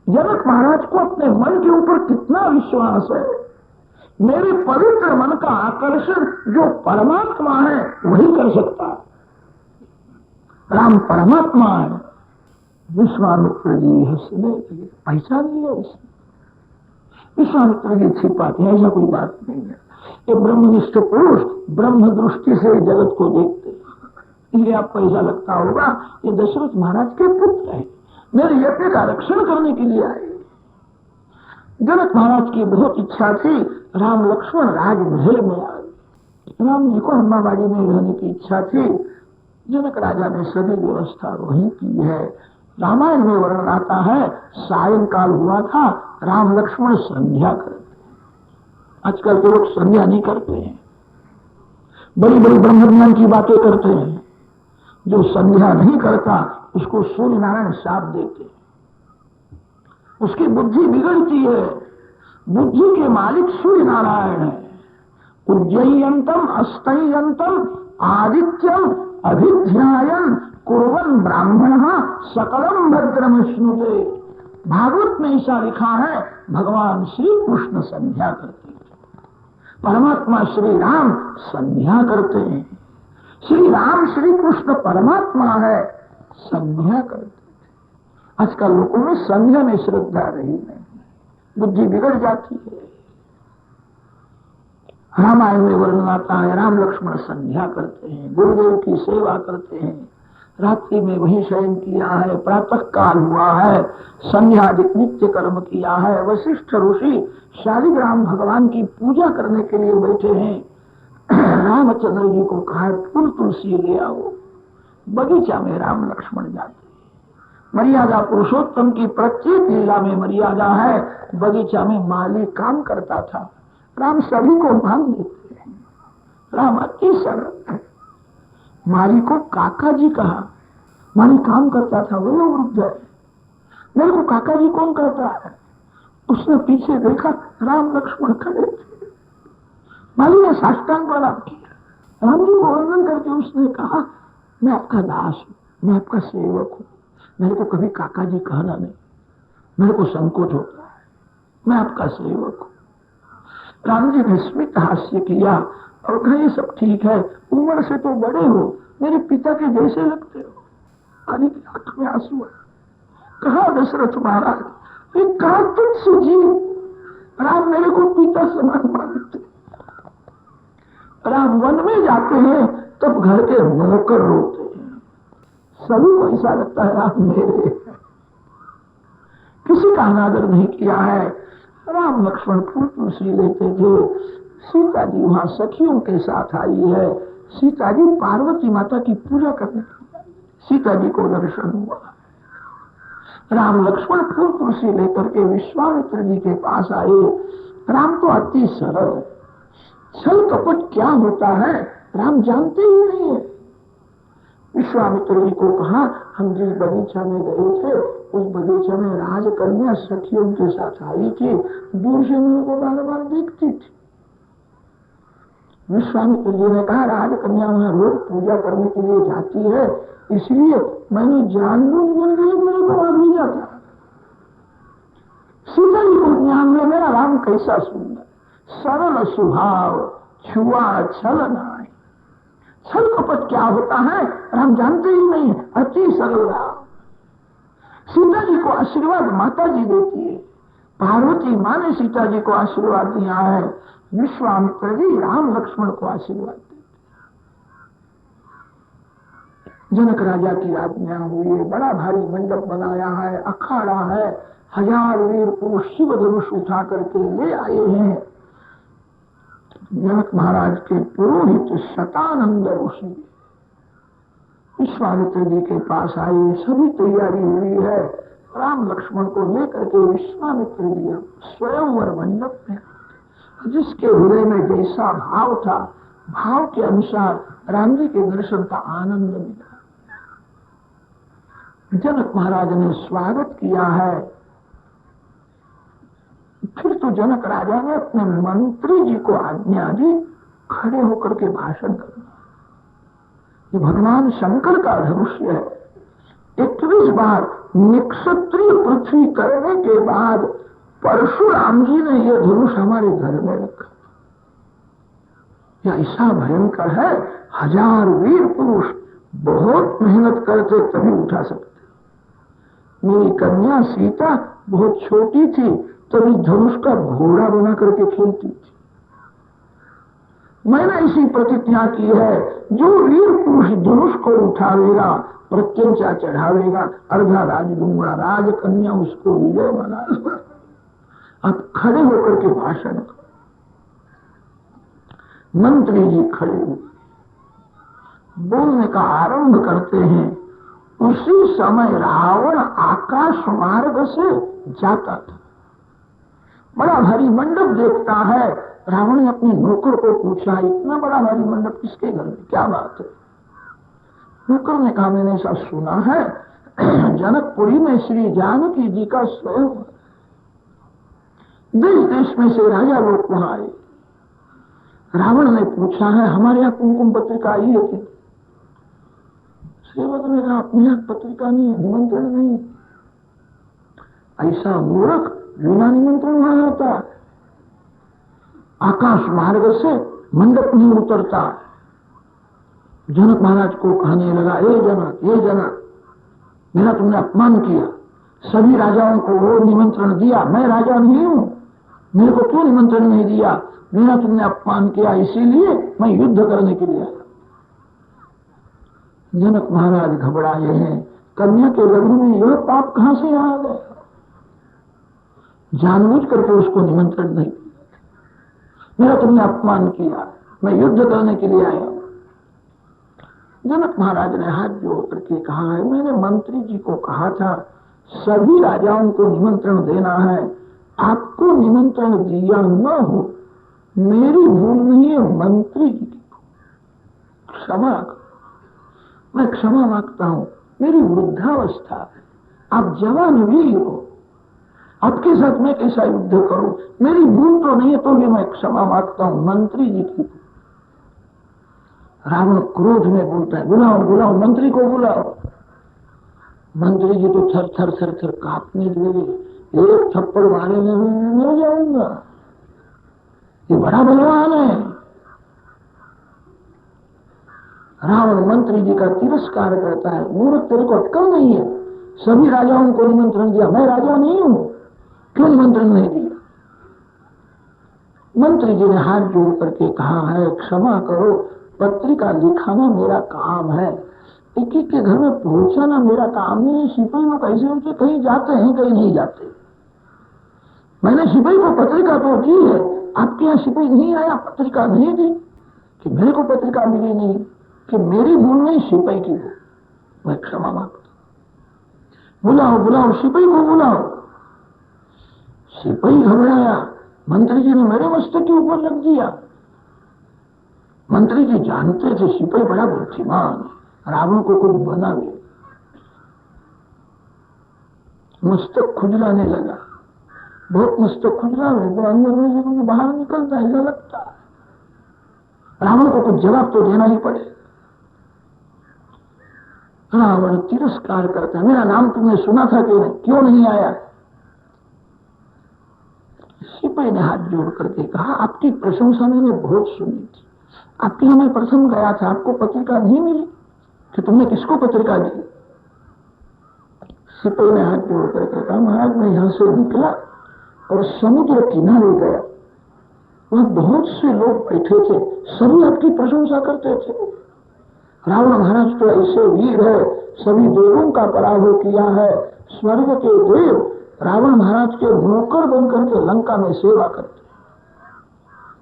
जनक महाराज को अपने मन के ऊपर कितना विश्वास है। मेरे पवित्र मन का आकर्षण जो परमात्मा है वही कर सकता है। राम परमात्मा है। विश्वामित्र जी हंसने लगे, पहचान लिया उसने। विश्वामित्र जी छिपाते हैं, ऐसा कोई बात नहीं है। ये ब्रह्मनिष्ठ पुरुष ब्रह्म दृष्टि से जगत को देखते हैं। ये आपको ऐसा लगता होगा ये दशरथ महाराज के पुत्र है, मेरे यज्ञ का रक्षण करने के लिए आए। जनक महाराज की बहुत इच्छा थी राम लक्ष्मण राजमहल में आए। राम जी को अम्बाबाड़ी में रहने की इच्छा थी। जनक राजा ने सभी व्यवस्था वहीं की है। रामायण में वर्णन आता है सायंकाल हुआ था, राम लक्ष्मण संध्या करते। आजकल के लोग संध्या नहीं करते हैं, बड़ी बड़ी ब्रह्म ज्ञान की बातें करते हैं। जो संध्या नहीं करता उसको सूर्य नारायण शाप देते, उसकी बुद्धि बिगड़ती है। बुद्धि के मालिक सूर्य नारायण है। उज्जयंतम अस्तयंतम आदित्यम अभिध्यायन कुर्वन् ब्राह्मण सकलम भद्रमश्नुते। भागवत में ऐसा लिखा है भगवान श्री कृष्ण संध्या करते हैं, परमात्मा श्री राम संध्या करते हैं। श्री राम श्री कृष्ण परमात्मा है, संध्या करते हैं। आजकल लोगों में संध्या में श्रद्धा रही नहीं, बुद्धि बिगड़ जाती है। रामायण में वर्णन आता है राम लक्ष्मण संध्या करते हैं, गुरुदेव की सेवा करते हैं, रात्रि में वही शयन किया है, प्रातः काल हुआ है, संध्या नित्य कर्म किया है। वशिष्ठ ऋषि शालिग्राम भगवान की पूजा करने के लिए बैठे हैं। रामचंद्र जी को कहा फूल तुलसी ले आओ। बगीचा में राम लक्ष्मण जाते। मर्यादा पुरुषोत्तम की प्रत्येक लीला में मर्यादा है। बगीचा में माली काम करता था, राम सभी को मान देते हैं। राम अति सरल है। माली को काका जी कहा। माली काम करता था, वो वृद्ध है, मेरे को काका जी कौन करता है? उसने पीछे देखा, राम लक्ष्मण खड़े थे। माली ने साष्टांग प्रणाम किया। राम जी को वंदन करके उसने कहा मैं आपका दास हूं, मैं आपका सेवक हूं, मेरे को कभी काका जी कहना नहीं, मेरे को संकोच होता है, मैं आपका सेवक हूं। राम जी ने स्मित हास्य किया और कहा ये सब ठीक है, उम्र से तो बड़े हो, मेरे पिता के जैसे लगते हो। आदि की आंख में आंसू है। कहा दशरथ महाराज कहा तुझसे जी, राम मेरे को पिता समान मानते। राम वन में जाते हैं तब घर के नौकर रोते हैं, सभी को ऐसा लगता है राम मेरे। किसी का अनादर नहीं किया है। राम लक्ष्मण फूल तुलसी लेते थे। सीता जी वहां सखियों के साथ आई है। सीता जी पार्वती माता की पूजा करने के लिए, सीता जी को दर्शन हुआ। राम लक्ष्मण फूल तुलसी लेकर के विश्वामित्र जी के पास आए। राम तो अति सरल है, छल कपट क्या होता है राम जानते ही नहीं है। विश्वामित्र जी को कहा हम जिस बगीचा में गए थे उस बगीचा में राजकन्या सखियों के साथ आई थी, दूर से मेरे को बार बार देखती थी। विश्वामित्र जी ने कहा राजकन्या वहां रोज पूजा करने के लिए जाती है, इसलिए मैंने जानबूझ के मेरे को वहां भेजा था। सीता जी को ज्ञान में मेरा राम कैसा सुंदर, सरल स्वभाव, छुआ छल नाय। छल कपट क्या होता है राम जानते ही नहीं, अति सरल राम। सीता जी को आशीर्वाद माता जी देती है, पार्वती माँ ने सीता जी को आशीर्वाद दिया है। विश्वामित्र जी राम लक्ष्मण को आशीर्वाद देते। जनक राजा की आज्ञा हुई है, बड़ा भारी मंडप बनाया है, अखाड़ा है, 1000 वीर पुरुष शिव धनुष उठा करके ले आए हैं। जनक महाराज के पुरोहित शतानंद ऋषि विश्वामित्र जी के पास आए, सभी तैयारी हुई है। राम लक्ष्मण को लेकर के विश्वामित्र जी स्वयंवर मंडप में, जिसके हृदय में जैसा भाव था भाव के अनुसार राम जी के दर्शन का आनंद मिला। जनक महाराज ने स्वागत किया है। फिर तो जनक राजा ने अपने मंत्री जी को आज्ञा दी खड़े होकर के भाषण करना। ये भगवान शंकर का धनुष्य है। 21 बार निक्षत्रिय पृथ्वी करने के बाद परशुराम जी ने यह धनुष हमारे घर में रखा। यह ऐसा भयंकर है, 1000 वीर पुरुष बहुत मेहनत करते तभी उठा सकते। मेरी कन्या सीता बहुत छोटी थी, तभी धनुष का घोड़ा बना करके खेलती थी। मैंने ऐसी प्रतिज्ञा की है, जो वीर पुरुष धनुष को उठावेगा, प्रत्यंचा चढ़ावेगा, अर्धा राज दूंगा, राजकन्या उसको विजय बनाएगा। अब खड़े होकर के भाषण करो। मंत्री जी खड़े हुए बोलने का आरंभ करते हैं। उसी समय रावण आकाश मार्ग से जाता था। बड़ा भारी मंडप देखता है। रावण ने अपने नौकर को पूछा, इतना बड़ा भारी मंडप किसके घर में, क्या बात है? नौकर ने कहा, मैंने ऐसा सुना है जनकपुरी में श्री जानकी जी का स्वयं, देश देश में से राजा लोग वहां आए। रावण ने पूछा है, हमारे यहाँ कुमकुम पत्रिका आई है क्या? सेवक ने कहा, अपने यहाँ पत्रिका नहीं है, निमंत्रण नहीं। ऐसा मूर्ख, बिना निमंत्रण वहां आता, आकाश मार्ग से मंडप नहीं उतरता। जनक महाराज को कहने लगा, ये जनक, मेरा तुमने अपमान किया। सभी राजाओं को वो निमंत्रण दिया, मैं राजा नहीं हूं, मेरे को क्यों निमंत्रण नहीं दिया? मेरा तुमने अपमान किया, इसीलिए मैं युद्ध करने के लिए आया। जनक महाराज घबराए हैं, कन्या के लग्न में यह पाप कहां से आ गया? जानबूझ करके उसको निमंत्रण नहीं दिया। मेरा तुमने अपमान किया, मैं युद्ध करने के लिए आया। जनक महाराज ने हाथ जोड़ करके कहा है, मैंने मंत्री जी को कहा था सभी राजाओं को निमंत्रण देना है, आपको निमंत्रण दिया न हो, मेरी भूल नहीं है, मंत्री जी की क्षमा करो। मैं क्षमा मांगता हूं, मेरी वृद्धावस्था है, आप जवान वीर हो, आपके साथ मैं कैसा युद्ध करूं? मेरी भूल तो नहीं है, तो भी मैं क्षमा मांगता हूं, मंत्री जी की। रावण क्रोध में बोलता है, बुलाओ मंत्री को बुलाओ। मंत्री जी तो थर थर कांपने लगे। एक थप्पड़ मारे में मर जाऊंगा, ये बड़ा बलवान है। रावण मंत्री जी का तिरस्कार करता है, मूर्ख, तेरे को अक्ल नहीं है, सभी राजाओं को निमंत्रण दिया, मैं राजा नहीं हूं, क्यों निमंत्रण नहीं दिया? मंत्री जी ने हाथ जोड़ करके कहा है, क्षमा करो, पत्रिका लिखाना मेरा काम है, एक एक के घर में पहुंचाना मेरा काम नहीं। सिपाही लोग कैसे होते, कहीं जाते हैं कहीं नहीं जाते। मैंने सिपाही को पत्रिका तो दी है, आपके यहाँ सिपाही नहीं आया, पत्रिका नहीं दी, कि मेरे को पत्रिका मिली नहीं, कि मेरी भूल नहीं, सिपाही की भूल, मैं क्षमा मांगता। बुलाओ सिपाही को बुलाओ। सिपाही घबराया, मंत्री जी ने मेरे मस्तक के ऊपर रख दिया। मंत्री जी जानते थे सिपाही बड़ा बुद्धिमान, रावण को कुछ बनावे। मस्तक खुजलाने लगा, बहुत मस्तक खुजलावे तो अंदर में बाहर निकलता है, ऐसा लगता है। रावण को कुछ जवाब तो देना ही पड़े। रावण तिरस्कार करता है, मेरा नाम तुमने सुना था कि नहीं, क्यों नहीं आया? सिपाही ने हाथ जोड़ करके कहा, आपकी प्रशंसा मैंने बहुत सुनी थी, आपके यहाँ मैं प्रथम गया था, आपको पत्रिका नहीं मिली कि तुमने किसको पत्रिका दी? सिपाही ने हाथ जोड़ करके कहा, महाराज मैं यहां से निकला और समुद्र किनारे गया, वहां बहुत से लोग बैठे थे, सभी आपकी प्रशंसा करते थे। रावण महाराज तो ऐसे वीर है, सभी देवों का पराभव किया है, स्वर्ग के देव रावण महाराज के नौकर बनकर के लंका में सेवा करते।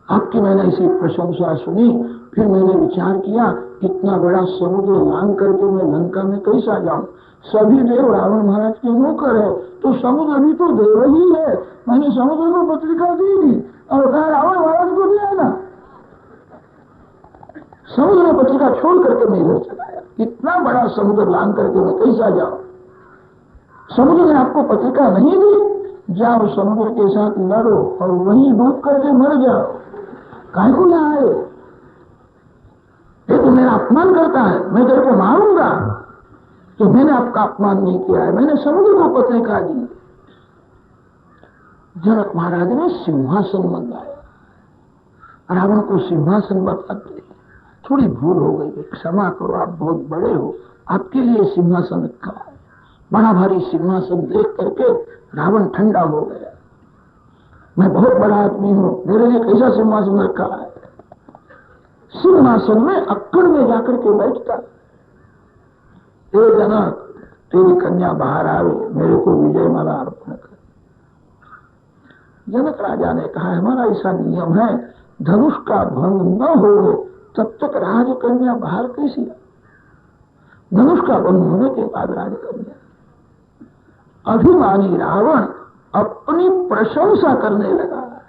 आपकी मैंने ऐसी प्रशंसा सुनी, फिर मैंने विचार किया इतना बड़ा समुद्र लांग करके मैं लंका में कैसा जाऊं? सभी देव रावण महाराज के नौकर है, तो समुद्र भी तो देव ही है। मैंने समुद्र को पत्रिका दे दी और कहा रावण महाराज को दिया ना। समुद्र में पत्रिका छोड़ करके मैं इधर चलाया, इतना बड़ा समुद्र लांग करके मैं कैसा जाऊं? समुद्र ने आपको पत्रिका नहीं दी, जाओ समुद्र के साथ लड़ो और वहीं डूब करके मर जाओ, काहे को यहाँ आए? ये तो मेरा अपमान करता है, मैं तेरे को मारूंगा। कि मैंने आपका अपमान नहीं किया है, मैंने समुद्र को पत्रिका दी। जनक महाराज ने सिंहासन मंगाया, रावण को सिंहासन बताते, थोड़ी भूल हो गई है, क्षमा करो, आप बहुत बड़े हो, आपके लिए सिंहासन रखा है। बड़ा भारी सिंहासन देख करके रावण ठंडा हो गया, मैं बहुत बड़ा आदमी हूं, मेरे लिए कैसा सिंहासन रखा है। सिंहासन में अक्कड़ में जाकर के बैठता, हे जनक तेरी कन्या बाहर आवे, मेरे को विजय माला अर्पण कर। जनक राजा ने कहा हमारा ऐसा नियम है, धनुष का भंग न हो तब तक राजकन्या बाहर कैसी आए, धनुष का भंग होने के बाद राजकन्या। अभिमानी रावण अपनी प्रशंसा करने लगा,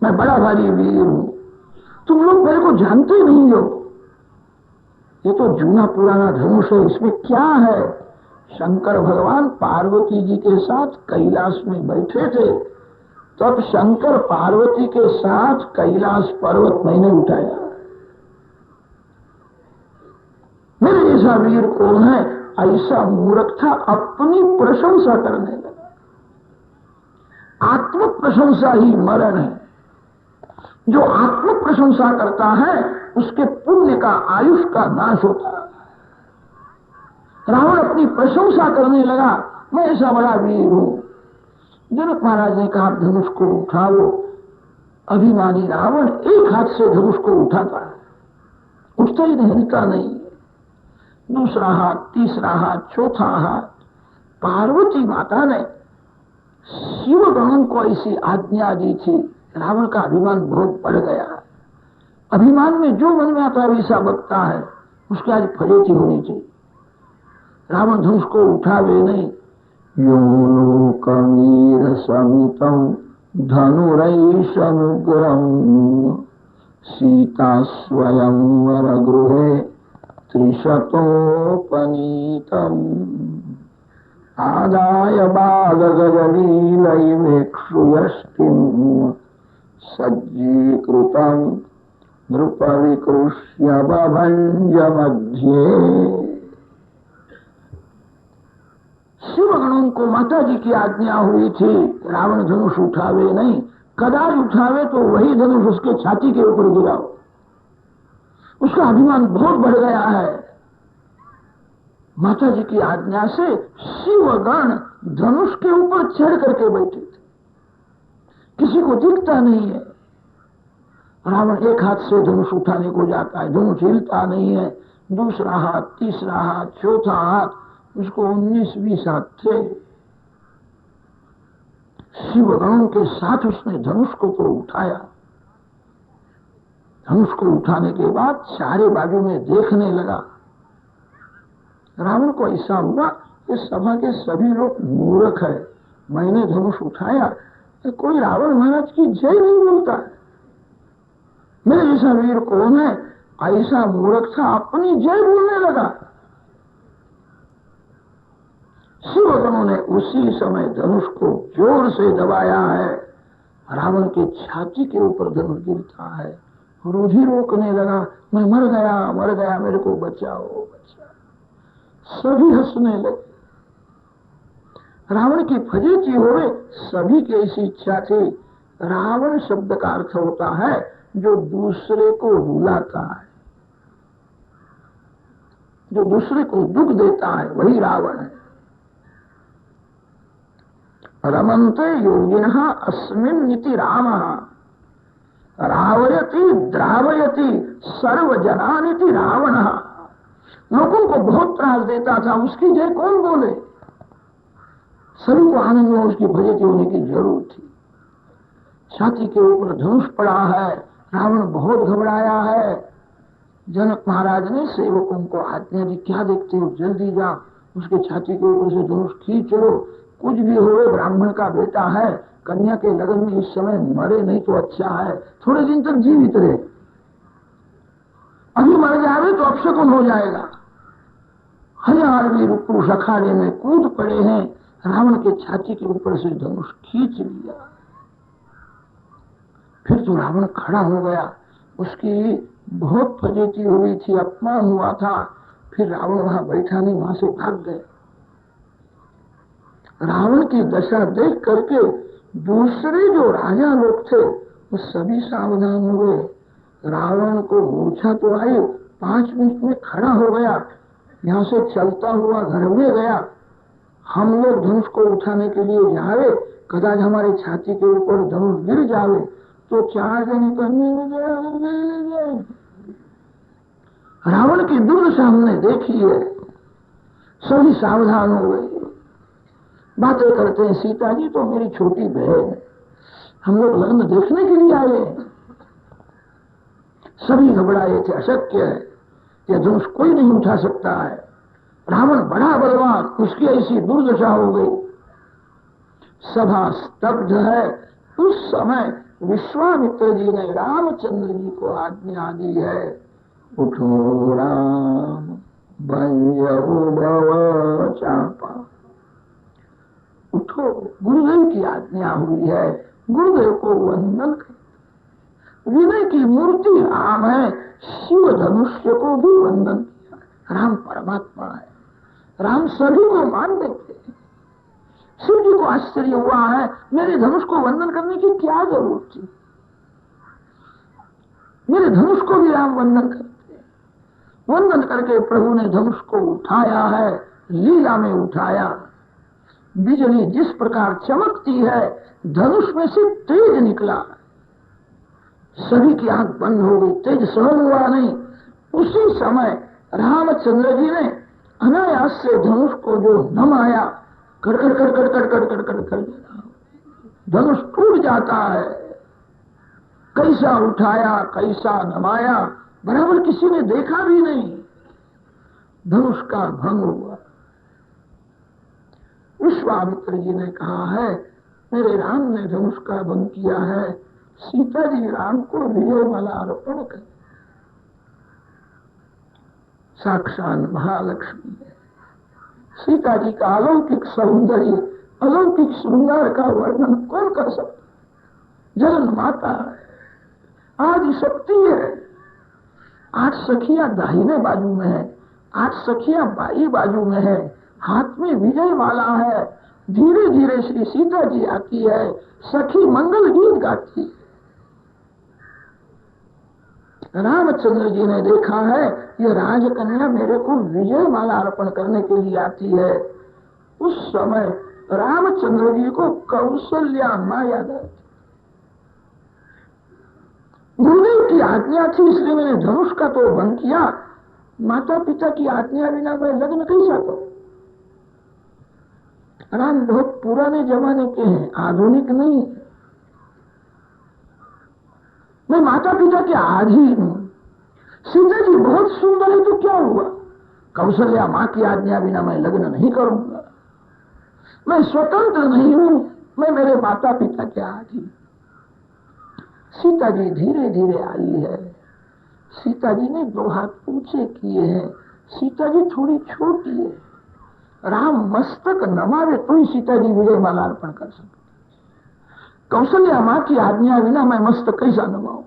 मैं बड़ा भारी वीर हूं, तुम लोग मेरे को जानते नहीं हो, ये तो जूना पुराना धनुष है, इसमें क्या है। शंकर भगवान पार्वती जी के साथ कैलाश में बैठे थे, तब शंकर पार्वती के साथ कैलाश पर्वत मैंने उठाया, मेरे जैसा वीर कौन है। ऐसा मूर्ख था, अपनी प्रशंसा करने लगा। आत्म प्रशंसा ही मरण है, जो आत्म प्रशंसा करता है उसके पुण्य का, आयुष का नाश होता है। रावण अपनी प्रशंसा करने लगा, मैं ऐसा बड़ा वीर हूं। जनक महाराज ने कहा धनुष को उठाओ। अभिमानी रावण एक हाथ से धनुष को उठाता है, उठता ही नहीं, हिलता नहीं। दूसरा हाथ, तीसरा हाथ, चौथा हाथ। पार्वती माता ने शिव गणों को ऐसी आज्ञा दी थी, रावण का अभिमान बहुत बढ़ गया। अभिमान में जो मन में आता है वैसा बकता है, उसकी आज फजेती होनी चाहिए। रावण धनुष को उठावे नहीं। यो लोकवीर समितं धनुरैषमुग्रं सीता स्वयंवर गृहे त्रिशतोपनीतम् आदाय बालगजलीलैवेक्षुयष्टिम् सज्जीकृतं नृपविकृष्य बभञ्ज मध्ये। शिवगणों को माता जी की आज्ञा हुई थी रावण धनुष उठावे नहीं, कदाच उठावे तो वही धनुष उसके छाती के ऊपर गिराओ। उसका अभिमान बहुत बढ़ गया है। माता जी की आज्ञा से शिवगण धनुष के ऊपर चढ़ करके बैठे थे, किसी को दिखता नहीं है। रावण एक हाथ से धनुष उठाने को जाता है, धनुष हिलता नहीं है। दूसरा हाथ, तीसरा हाथ, चौथा हाथ, उसको 19-20 हाथ थे। शिवगणों के साथ उसने धनुष को तो उठाया। धनुष को उठाने के बाद चारे बाजू में देखने लगा। रावण को ऐसा हुआ कि सभा के सभी लोग मूर्ख है, मैंने धनुष उठाया, तो कोई रावण महाराज की जय नहीं बोलता है, मेरे जैसा वीर कौन है। ऐसा मूर्ख था, अपनी जय बोलने लगा। शिवगणों ने उसी समय धनुष को जोर से दबाया है। रावण के छाती के ऊपर धनुष गिरता है, रुधिर रोकने लगा, मैं मर गया, मेरे को बचाओ, बचाओ। सभी हंसने लगे। रावण की फजीती होवे, सभी की ऐसी इच्छा थी। रावण शब्द का अर्थ होता है जो दूसरे को रुलाता है, जो दूसरे को दुख देता है, वही रावण है। रमन्ते योगिनः अस्मिन् इति रामः रावयति द्रावयति सर्वजनानिति रावणः। लोगों को बहुत त्रास देता था, उसकी जय कौन बोले। सभी को आनंद में उसकी फजीती होने की जरूर थी। छाती के ऊपर धनुष पड़ा है, रावण बहुत घबराया है। जनक महाराज ने सेवकों को आज्ञा दी, क्या देखते हो, जल्दी जाओ, उसके छाती के ऊपर से धनुष खींच लो। कुछ भी होवे, ब्राह्मण का बेटा है, कन्या के लगन में इस समय मरे नहीं तो अच्छा है, थोड़े दिन तक जीवित रहे, अभी मर जावे तो अपशकुन हो जाएगा। हजार वीर पुरुष अखाड़े में कूद पड़े हैं, रावण के छाती के ऊपर से धनुष खींच लिया। फिर तो रावण खड़ा हो गया, उसकी बहुत फजीती हुई थी, अपमान हुआ था। फिर रावण वहां बैठा नहीं, वहां से भाग गए। रावण की दशा देख करके दूसरे जो राजा लोग थे वो सभी सावधान हुए। रावण को मूर्छा तो आई, 5 मिनट में खड़ा हो गया, यहां से चलता हुआ घर में गया। हम लोग धनुष को उठाने के लिए जावे, कदाच हमारे छाती के ऊपर धनुष गिर जावे तो 4 जन करने। रावण की दुर्दशा हमने देखी है, सभी सावधान हो गए। बातें करते हैं, सीता जी तो मेरी छोटी बहन है, हम लोग लग्न देखने के लिए आए। सभी घबराए थे, अशक्य है, यह धनुष कोई नहीं उठा सकता है। रावण बड़ा बलवान, उसकी ऐसी दुर्दशा हो गई। सभा स्तब्ध है। उस समय विश्वामित्र जी ने रामचंद्र जी को आज्ञा दी है, उठो राम भंजो भव चापा। उठो, गुरुदेव की आज्ञा हुई है, गुरुदेव को वंदन कर। विनय की मूर्ति राम है, शिव धनुष्य को भी वंदन किया। राम परमात्मा है, राम सभी को मान देते हैं। शिव जी को आश्चर्य हुआ है, मेरे धनुष को वंदन करने की क्या जरूरत थी, मेरे धनुष को भी राम वंदन करते हैं। वंदन करके प्रभु ने धनुष को उठाया है, लीला में उठाया। बिजली जिस प्रकार चमकती है, धनुष में से तेज निकला, सभी की आंख बंद हो गई, तेज सहन हुआ नहीं। उसी समय रामचंद्र जी ने अनायास से धनुष को जो नमाया, कड़कड़ कड़कड़ कड़कड़ कड़कड़ कर धनुष टूट जाता है। कैसा उठाया, कैसा नमाया, बराबर किसी ने देखा भी नहीं। धनुष का भंग हुआ। विश्वामित्र जी ने कहा है, मेरे राम ने धनुष का भंग किया है, सीता जी राम को विजय माला अर्पण कर। साक्षात महालक्ष्मी है। सीता जी का अलौकिक सौंदर्य, अलौकिक श्रृंगार का वर्णन कौन कर सकता? जगन माता है, आदि शक्ति है। 8 सखियां दाहिने बाजू में है, 8 सखियां बाई बाजू में है, हाथ में विजय माला है। धीरे धीरे श्री सीता जी आती है, सखी मंगल गीत गाती है। रामचंद्र जी ने देखा है, ये राजकन्या मेरे को विजय माला अर्पण करने के लिए आती है। उस समय रामचंद्र जी को कौशल्या माँ याद आती। गुरुदेव की आज्ञा थी, इसलिए मैंने धनुष का तो भंग किया। माता पिता की आज्ञा बिना मैं लग्न कैसा करूं? राम बहुत पुराने जमाने के हैं, आधुनिक नहीं। मैं माता पिता के अधीन हूं। सीता जी बहुत सुंदर है तो क्या हुआ? कौशल्या मां की आज्ञा बिना मैं लग्न नहीं करूंगा। मैं स्वतंत्र नहीं हूं, मैं मेरे माता पिता के अधीन। सीता जी धीरे धीरे आई है। सीता जी ने 2 हाथ ऊंचे किए हैं। सीता जी थोड़ी छोटी है। राम मस्तक नमावे तो ही सीता जी विजय माला अर्पण कर सकते। कौशल्या मां की आज्ञा बिना मैं मस्तक कैसा नमाऊं?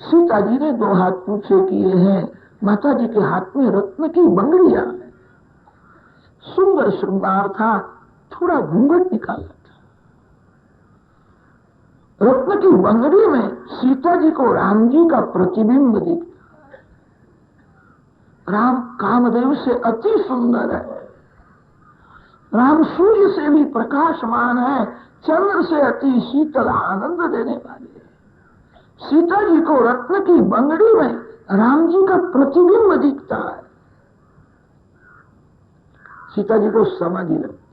सीता जी ने 2 हाथ ऊंचे किए हैं। माता जी के हाथ में रत्न की बंगड़ियां है। सुंदर श्रृंगार था, थोड़ा घूंघट निकाला था। रत्न की बंगड़ी में सीता जी को राम जी का प्रतिबिंब दिखता। राम कामदेव से अति सुंदर है। राम सूर्य से भी प्रकाशमान है, चंद्र से अति शीतल आनंद देने वाले। सीता जी को रत्न की बंगड़ी में राम जी का प्रतिबिंब दिखता है। सीता जी को समाधि लगती।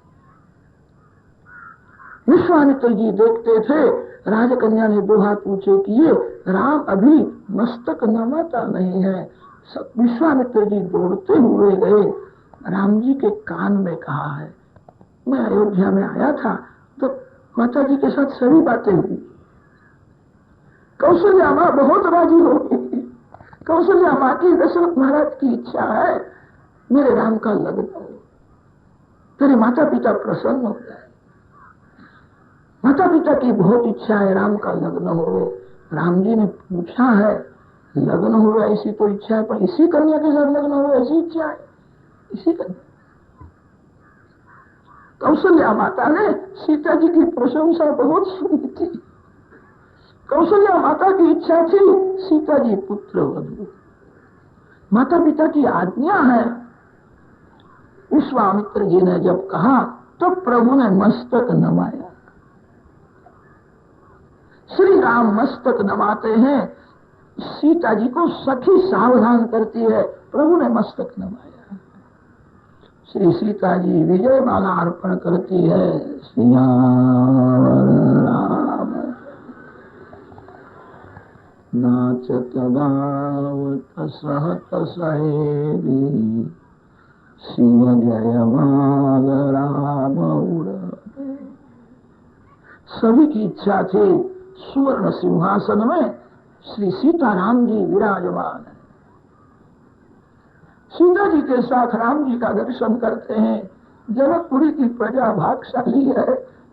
विश्वामित्र जी देखते थे, राजकन्या ने 2 हाथ ऊंचे किए, राम अभी मस्तक नमाता नहीं है। विश्वामित्र जी दौड़ते हुए गए, राम जी के कान में कहा है, मैं अयोध्या में आया था तो माता जी के साथ सभी बातें हुई। कौशल्या मां बहुत राजी हो गई। कौशल्या मां की दशरथ महाराज की इच्छा है मेरे राम का लग्न हो, तेरे माता पिता प्रसन्न हो जाए। माता पिता की बहुत इच्छा है राम का लग्न हो। राम जी ने पूछा है, लग्न हुए ऐसी तो इच्छा है, पर इसी कन्या के साथ लग्न हुए ऐसी इच्छा है, इसी कन्या। कौशल्या माता ने सीता जी की प्रशंसा बहुत सुनी थी। कौशल्या माता की इच्छा थी सीता जी पुत्र वधू। माता पिता की आज्ञा है। विश्वामित्र जी ने जब कहा तो प्रभु ने मस्तक नमाया। श्री राम मस्तक नमाते हैं, सीता जी को सखी सावधान करती है, प्रभु ने मस्तक नमाया। श्री सीता जी विजय माला अर्पण करती है। सियावर राम नाचत गावत सहत सहेली, शिव जय माल राम उड़े। सभी की इच्छा थी सुवर्ण सिंहासन में श्री सीताराम जी विराजमान है। सीता जी के साथ राम जी का दर्शन करते हैं। जनकपुरी की प्रजा भागशाली है,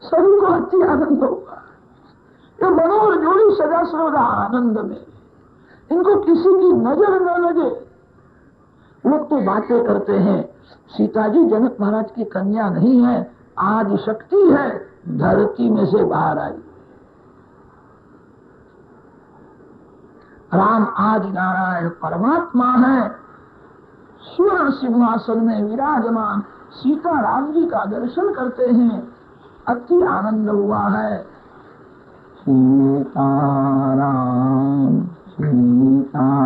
सभी को अति आनंद होगा। ये मनोहर जोड़ी सदा सर्वदा आनंद में, इनको किसी की नजर न लगे। लोग तो बातें करते हैं सीता जी जनक महाराज की कन्या नहीं है, आज शक्ति है, धरती में से बाहर आई। राम आज नारायण परमात्मा है, स्वर्ण सिंहासन में विराजमान। सीता राम जी का दर्शन करते हैं, अति आनंद हुआ है। सीताराम सीताराम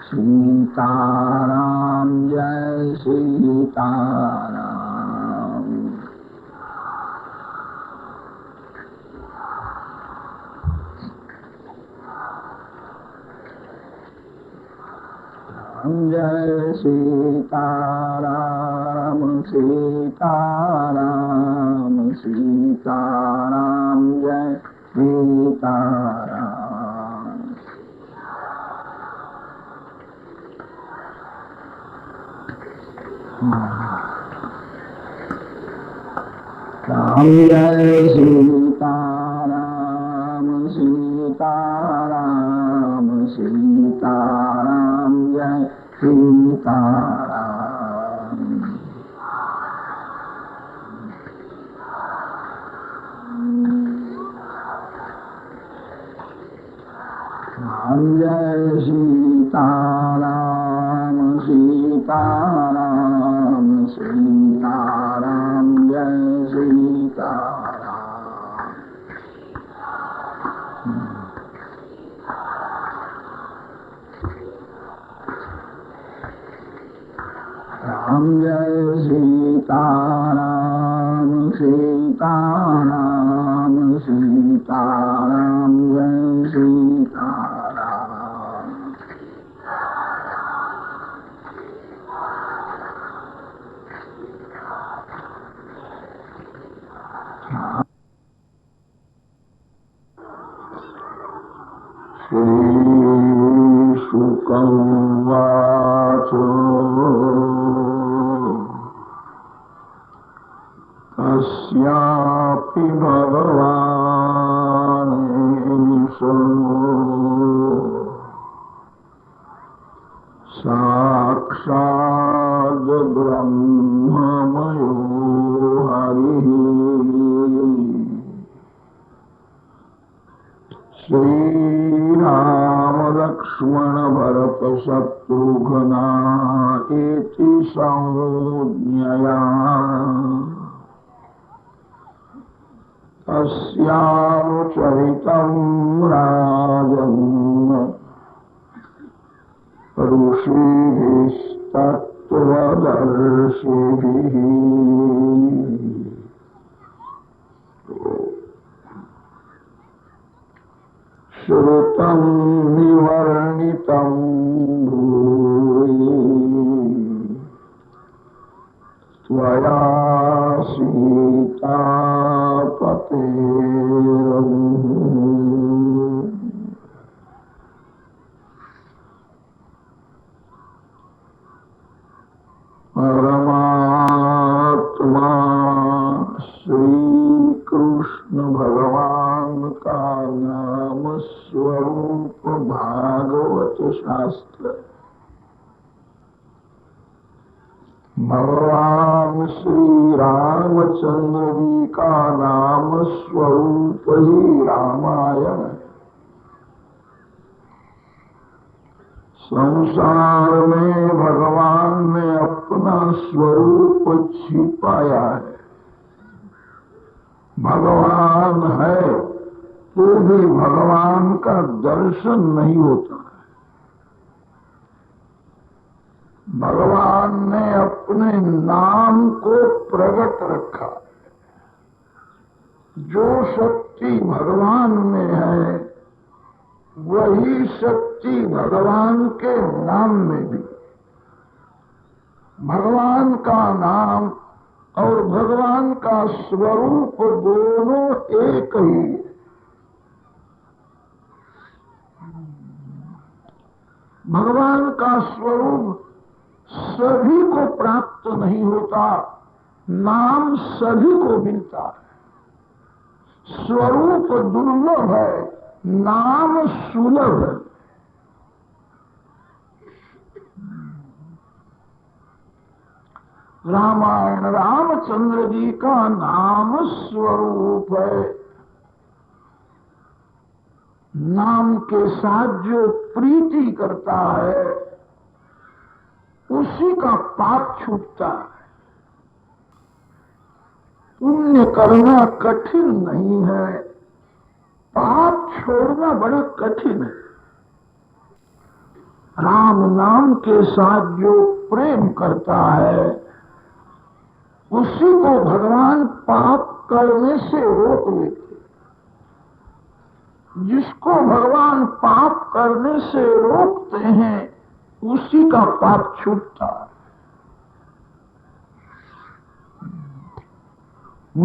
सीताराम जय सीताराम। जय सीताराम सीताराम सीताराम जय सीताराम। राम जय सीताराम सीताराम सीताराम जय सीताराम। राम जय सीताराम सीताराम सीताराम जय सीताराम। राम जय सीताराम सीताराम सीताराम जय सीताराम। श्रीशुकं उवाच कस्यापि भगवानेशो साक्षाद् ब्रह्ममयो हरिः श्रीराम लक्ष्मण भरत शत्रुघ्ना इति संज्ञया तस्यानुचरितं राजन् ऋषिभिस्तत्त्वदर्शिभिः। श्रुतं निवर्णितं भूरि त्वया सीतापतेरनुः। परमात्मा श्री कृष्ण भगवान का नाम स्वरूप शास्त्र। भगवान श्री रामचंद्र जी का नाम स्वरूप ही रामायण है। संसार में भगवान ने अपना स्वरूप छिपाया है। भगवान है तो भी भगवान का दर्शन नहीं होता है। भगवान ने अपने नाम को प्रकट रखा है। जो शक्ति भगवान में है वही शक्ति भगवान के नाम में भी। भगवान का नाम और भगवान का स्वरूप दोनों एक ही है। भगवान का स्वरूप सभी को प्राप्त नहीं होता, नाम सभी को मिलता है। स्वरूप दुर्लभ है, नाम सुलभ है। रामायण रामचंद्र जी का नाम स्वरूप है। नाम के साथ जो प्रीति करता है उसी का पाप छूटता है। पुण्य करना कठिन नहीं है, पाप छोड़ना बड़ा कठिन है। राम नाम के साथ जो प्रेम करता है उसी को भगवान पाप करने से रोक लेते। जिसको भगवान पाप करने से रोकते हैं उसी का पाप छूटता है।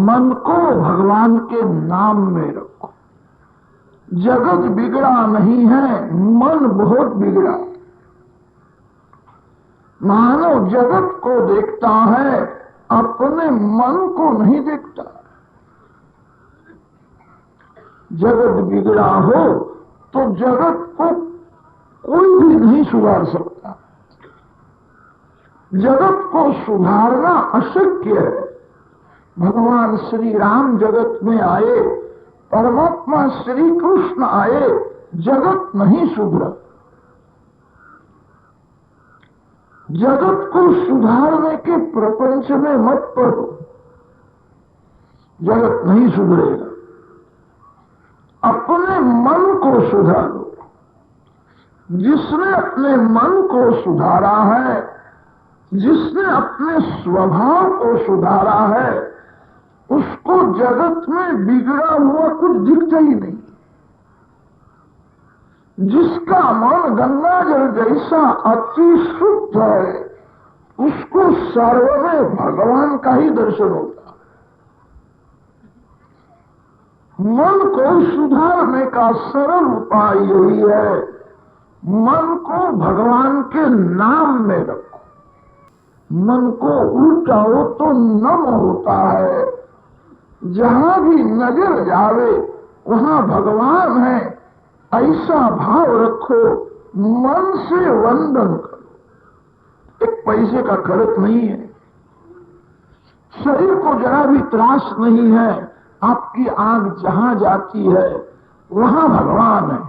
मन को भगवान के नाम में रखो। जगत बिगड़ा नहीं है, मन बहुत बिगड़ा। मानव जगत को देखता है, अपने मन को नहीं देखता। जगत बिगड़ा हो तो जगत को कोई भी नहीं सुधार सकता। जगत को सुधारना अशक्य है। भगवान श्री राम जगत में आए, परमात्मा श्री कृष्ण आए, जगत नहीं सुधरा। जगत को सुधारने के प्रपंच में मत पड़ो, जगत नहीं सुधरेगा। अपने मन को सुधारो। जिसने अपने मन को सुधारा है, जिसने अपने स्वभाव को सुधारा है, उसको जगत में बिगड़ा हुआ कुछ दिखता ही नहीं। जिसका मन गंगा जल जैसा अति शुद्ध है, उसको सर्व में भगवान का ही दर्शन होता है। मन को सुधारने का सरल उपाय यही है, मन को भगवान के नाम में रखो। मन को उल्टाओ तो नम होता है। जहां भी नजर जावे वहां भगवान है, ऐसा भाव रखो। मन से वंदन करो। एक पैसे का खर्च नहीं है, शरीर को जरा भी त्रास नहीं है। आपकी आंख जहां जाती है वहां भगवान है।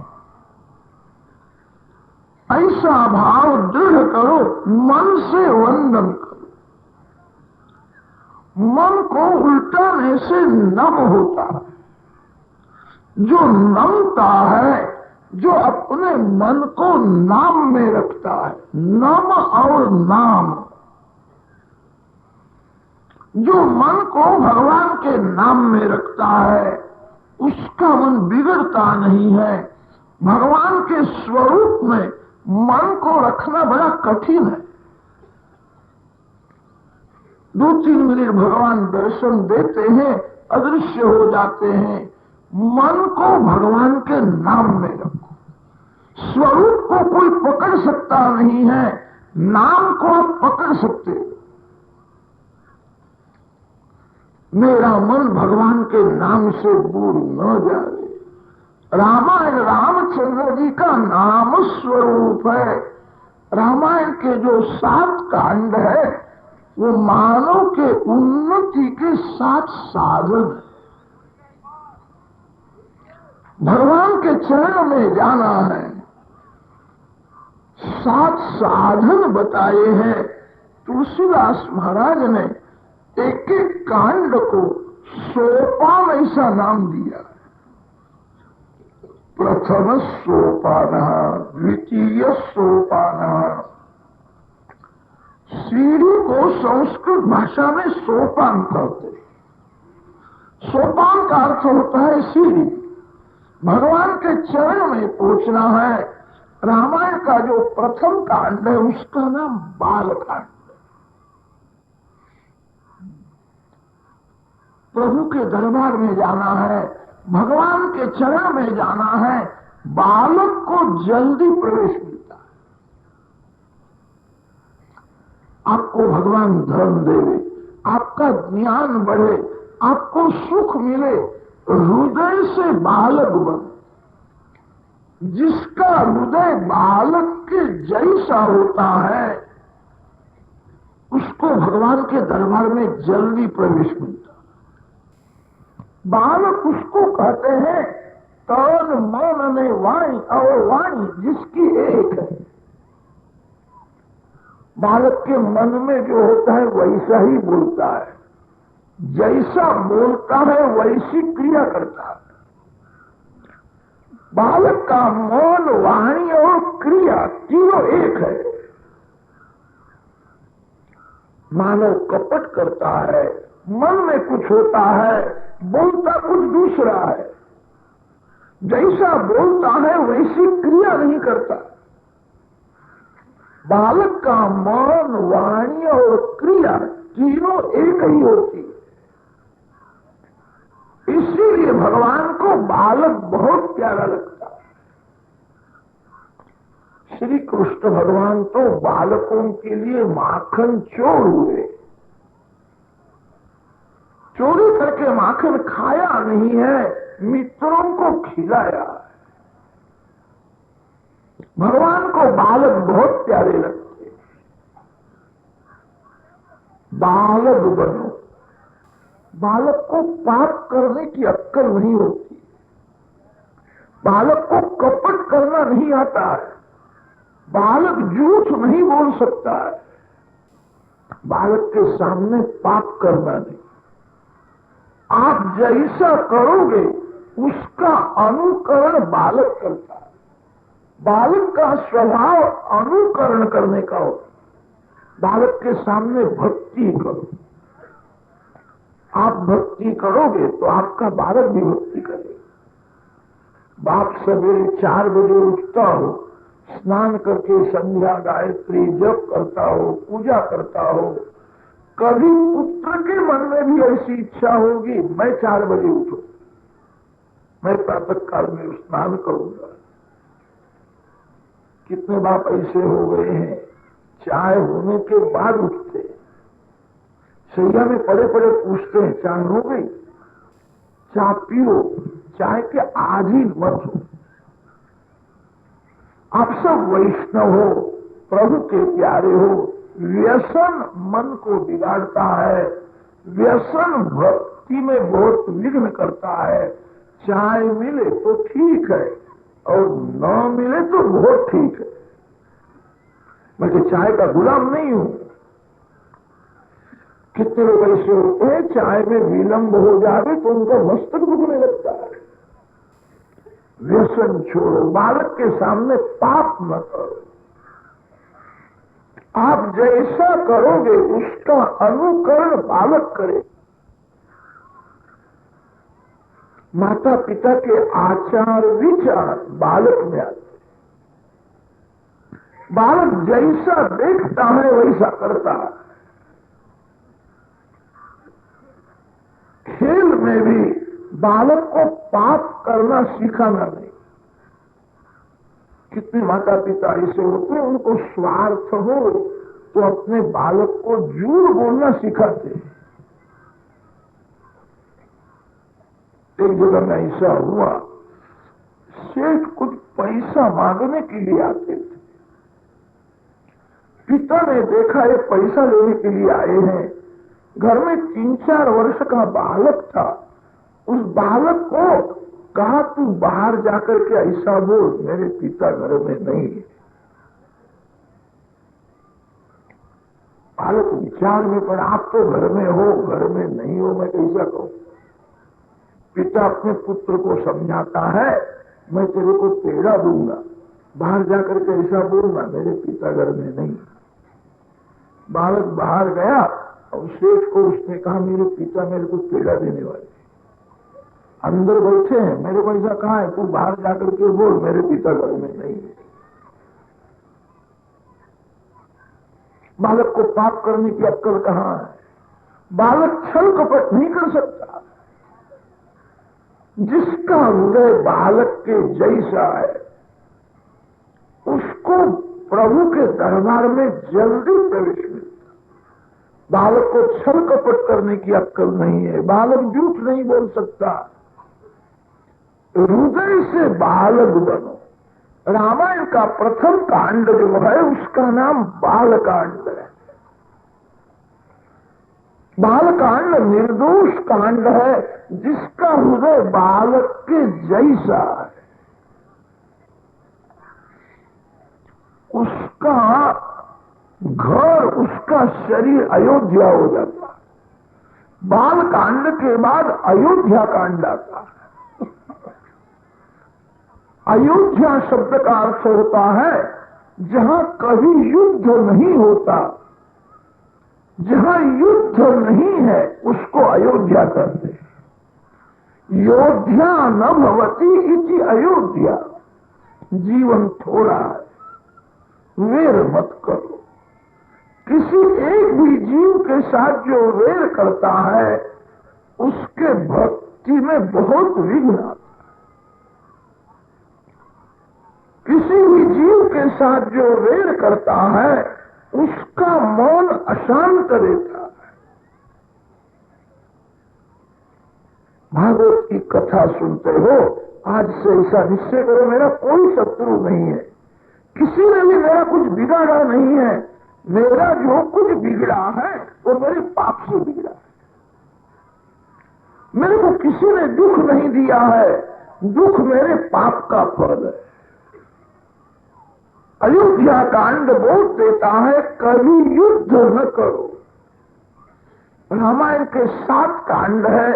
ऐसा भाव दृढ़ करो, मन से वंदन करो। मन को उल्टाने से नम होता है। जो नमता है, जो अपने मन को नाम में रखता है, नम और नाम, जो मन को भगवान के नाम में रखता है उसका मन बिगड़ता नहीं है। भगवान के स्वरूप में मन को रखना बड़ा कठिन है। 2-3 मिनट भगवान दर्शन देते हैं, अदृश्य हो जाते हैं। मन को भगवान के नाम में रखो। स्वरूप को कोई पकड़ सकता नहीं है, नाम को आप पकड़ सकते हो। मेरा मन भगवान के नाम से दूर न जाए, रामायण रामचंद्र जी का नाम स्वरूप है। रामायण के जो 7 कांड है वो मानव के उन्नति के 7 साधन है। भगवान के चरण में जाना है। 7 साधन बताए हैं। तुलसीदास महाराज ने एक एक कांड को सोपान ऐसा नाम दिया। प्रथम सोपान, द्वितीय सोपान। सीढ़ी को संस्कृत भाषा में सोपान कहते हैं। सोपान का अर्थ होता है सीढ़ी। भगवान के चरण में पहुंचना है। रामायण का जो प्रथम कांड है उसका नाम बालकांड। प्रभु के दरबार में जाना है, भगवान के चरण में जाना है। बालक को जल्दी प्रवेश मिलता है। आपको भगवान धर्म देवे, आपका ज्ञान बढ़े, आपको सुख मिले, हृदय से बालक बन। जिसका हृदय बालक के जैसा होता है उसको भगवान के दरबार में जल्दी प्रवेश मिलता है। बालक उसको कहते हैं तन मन में वाणी और वाणी जिसकी एक है। बालक के मन में जो होता है वैसा ही बोलता है, जैसा बोलता है वैसी क्रिया करता है। बालक का मन, वाणी और क्रिया तीनों एक है। मानव कपट करता है, मन में कुछ होता है, बोलता कुछ दूसरा है। जैसा बोलता है वैसी क्रिया नहीं करता। बालक का मन, वाणी और क्रिया तीनों एक ही होती है। इसीलिए भगवान को बालक बहुत प्यारा लगता है। श्री कृष्ण भगवान तो बालकों के लिए माखन चोर हुए। चोरी करके माखन खाया नहीं है, मित्रों को खिलाया। भगवान को बालक बहुत प्यारे लगते। बालक बनो। बालक को पाप करने की अक्कल नहीं होती। बालक को कपट करना नहीं आता है। बालक झूठ नहीं बोल सकता है। बालक के सामने पाप करना नहीं। आप जैसा करोगे उसका अनुकरण बालक करता है। बालक का स्वभाव अनुकरण करने का होता है। बालक के सामने भक्ति करो। आप भक्ति करोगे तो आपका बालक भी भक्ति करेगा। बाप सवेरे 4 बजे उठता हो, स्नान करके संध्या गायत्री जप करता हो, पूजा करता हो। कभी पुत्र के मन में भी ऐसी इच्छा होगी मैं 4 बजे उठूं, मैं प्रातः काल में स्नान करूंगा। कितने बाप ऐसे हो गए हैं चाय होने के बाद उठते, सैया में पड़े पड़े पूछते हैं चाय हो गई? चाय पियो, चाय के आदी मत हो। आप सब वैष्णव हो, प्रभु के प्यारे हो। व्यसन मन को बिगाड़ता है। व्यसन भक्ति में बहुत विघ्न करता है। चाय मिले तो ठीक है और न मिले तो बहुत ठीक है। मैं तो चाय का गुलाम नहीं हूं। कितने लोग ऐसे होते हैं चाय में विलंब हो जाए तो उनका मस्तक दुखने लगता है। व्यसन छोड़ो। बालक के सामने पाप न करो। आप जैसा करोगे उसका अनुकरण बालक करे। माता पिता के आचार विचार बालक में आते। बालक जैसा देखता है वैसा करता है। खेल में भी बालक को पाप करना सिखाना नहीं। कितने माता पिता ऐसे होते हैं उनको स्वार्थ हो तो अपने बालक को झूठ बोलना सिखाते हैं। एक जगह में ऐसा हुआ, सेठ कुछ पैसा मांगने के लिए आते थे। पिता ने देखा ये पैसा लेने के लिए आए हैं। घर में 3-4 वर्ष का बालक था। उस बालक को कहा, तू बाहर जाकर के ऐसा बोल, मेरे पिता घर में नहीं है। बालक विचार में पड़ा, आप तो घर में हो, घर में नहीं हो, मैं कैसा कहूं। पिता अपने पुत्र को समझाता है, मैं तेरे को पेड़ा दूंगा, बाहर जाकर के ऐसा बोलना, मेरे पिता घर में नहीं। बालक बाहर गया और सेठ को उसने कहा, मेरे पिता मेरे को पेड़ा देने वाले अंदर बैठे हैं, मेरे को ऐसा कहा है, तू बाहर जाकर के बोल, मेरे पिता घर में नहीं है। बालक को पाप करने की अक्ल कहां है? बालक छल कपट नहीं कर सकता। जिसका हृदय बालक के जैसा है उसको प्रभु के दरबार में जल्दी प्रवेश मिलता। बालक को छल कपट करने की अक्ल नहीं है, बालक झूठ नहीं बोल सकता। हृदय से बालक बनो। रामायण का प्रथम कांड जो है उसका नाम बालकांड है। बालकांड निर्दोष कांड है, जिसका हृदय बालक के जैसा है उसका घर, उसका शरीर अयोध्या हो जाता है। बालकांड के बाद अयोध्या कांड आता है। अयोध्या शब्द का अर्थ होता है जहां कभी युद्ध नहीं होता। जहां युद्ध नहीं है उसको अयोध्या कहते हैं। योध्या न भवती इति अयोध्या। जीवन थोड़ा है, वेर मत करो। किसी एक भी जीव के साथ जो वेर करता है उसके भक्ति में बहुत विघ्न आता है। किसी भी जीव के साथ जो वेर करता है उसका मन अशांत रहता है। भागवत की कथा सुनते हो, आज से ऐसा निश्चय करो, मेरा कोई शत्रु नहीं है, किसी ने भी मेरा कुछ बिगाड़ा नहीं है। मेरा जो कुछ बिगड़ा है वो मेरे पाप से बिगड़ा है। मेरे को किसी ने दुख नहीं दिया है, दुख मेरे पाप का फल है। अयोध्या कांड बोल देता है, कभी युद्ध न करो। रामायण के 7 कांड है।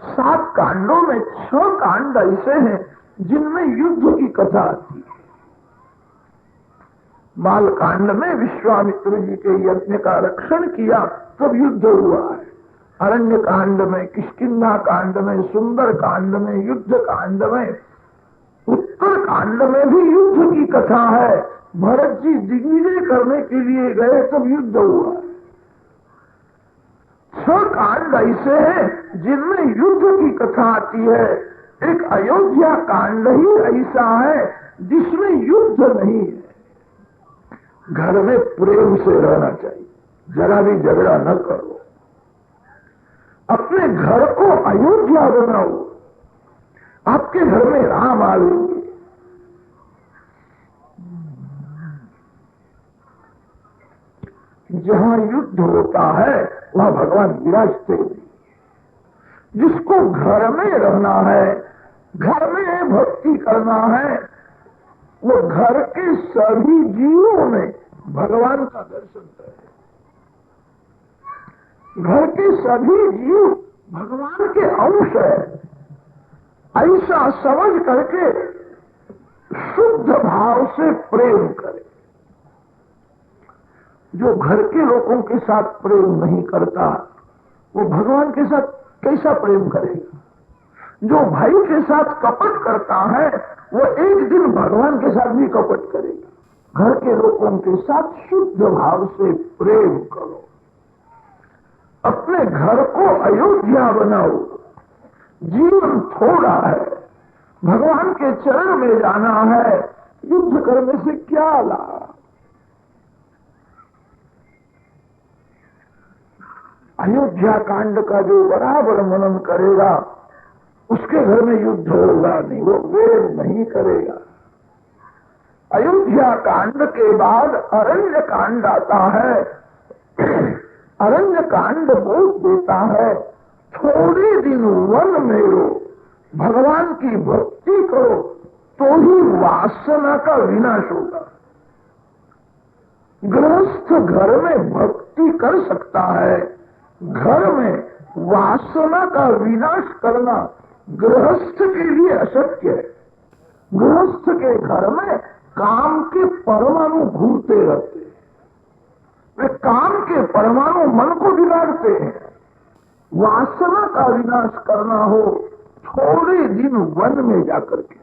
7 कांडों में 6 कांड ऐसे हैं जिनमें युद्ध की कथा आती है। बालकांड में विश्वामित्र जी के यज्ञ का रक्षण किया तब युद्ध हुआ है। अरण्य कांड में, किष्किंधा कांड में, सुंदर कांड में, युद्ध कांड में, उत्तर कांड में भी युद्ध की कथा है। भरत जी दिग्विजय करने के लिए गए तब युद्ध हुआ। 6 कांड ऐसे हैं जिनमें युद्ध की कथा आती है। एक अयोध्या कांड ही ऐसा है जिसमें युद्ध नहीं है। घर में प्रेम से रहना चाहिए, जरा भी झगड़ा न करो। अपने घर को अयोध्या बनाओ, आपके घर में राम आएंगे। जहां युद्ध होता है वहां भगवान विराजते हैं। जिसको घर में रहना है, घर में भक्ति करना है, वो घर के सभी जीवों में भगवान का दर्शन करे। घर के सभी जीव भगवान के अंश है, ऐसा समझ करके शुद्ध भाव से प्रेम करे। जो घर के लोगों के साथ प्रेम नहीं करता वो भगवान के साथ कैसा प्रेम करेगा? जो भाई के साथ कपट करता है वो एक दिन भगवान के साथ भी कपट करेगा। घर के लोगों के साथ शुद्ध भाव से प्रेम करो। अपने घर को अयोध्या बनाओ। जीवन थोड़ा है, भगवान के चरण में जाना है, युद्ध करने से क्या लाभ? अयोध्या कांड का जो बराबर मनन करेगा उसके घर में युद्ध होगा नहीं, वो वेद नहीं करेगा। अयोध्या कांड के बाद अरण्य कांड आता है। अरण्य कांड बोध देता है, थोड़े दिन वन में रहो, भगवान की भक्ति करो तो ही वासना का विनाश होगा। गृहस्थ घर में भक्ति कर सकता है, घर में वासना का विनाश करना गृहस्थ के लिए अशक्य है। गृहस्थ के घर में काम के परमाणु घूमते रहते हैं, वे काम के परमाणु मन को बिगाड़ते हैं। वासना का विनाश करना हो, थोड़े दिन वन में जाकर के,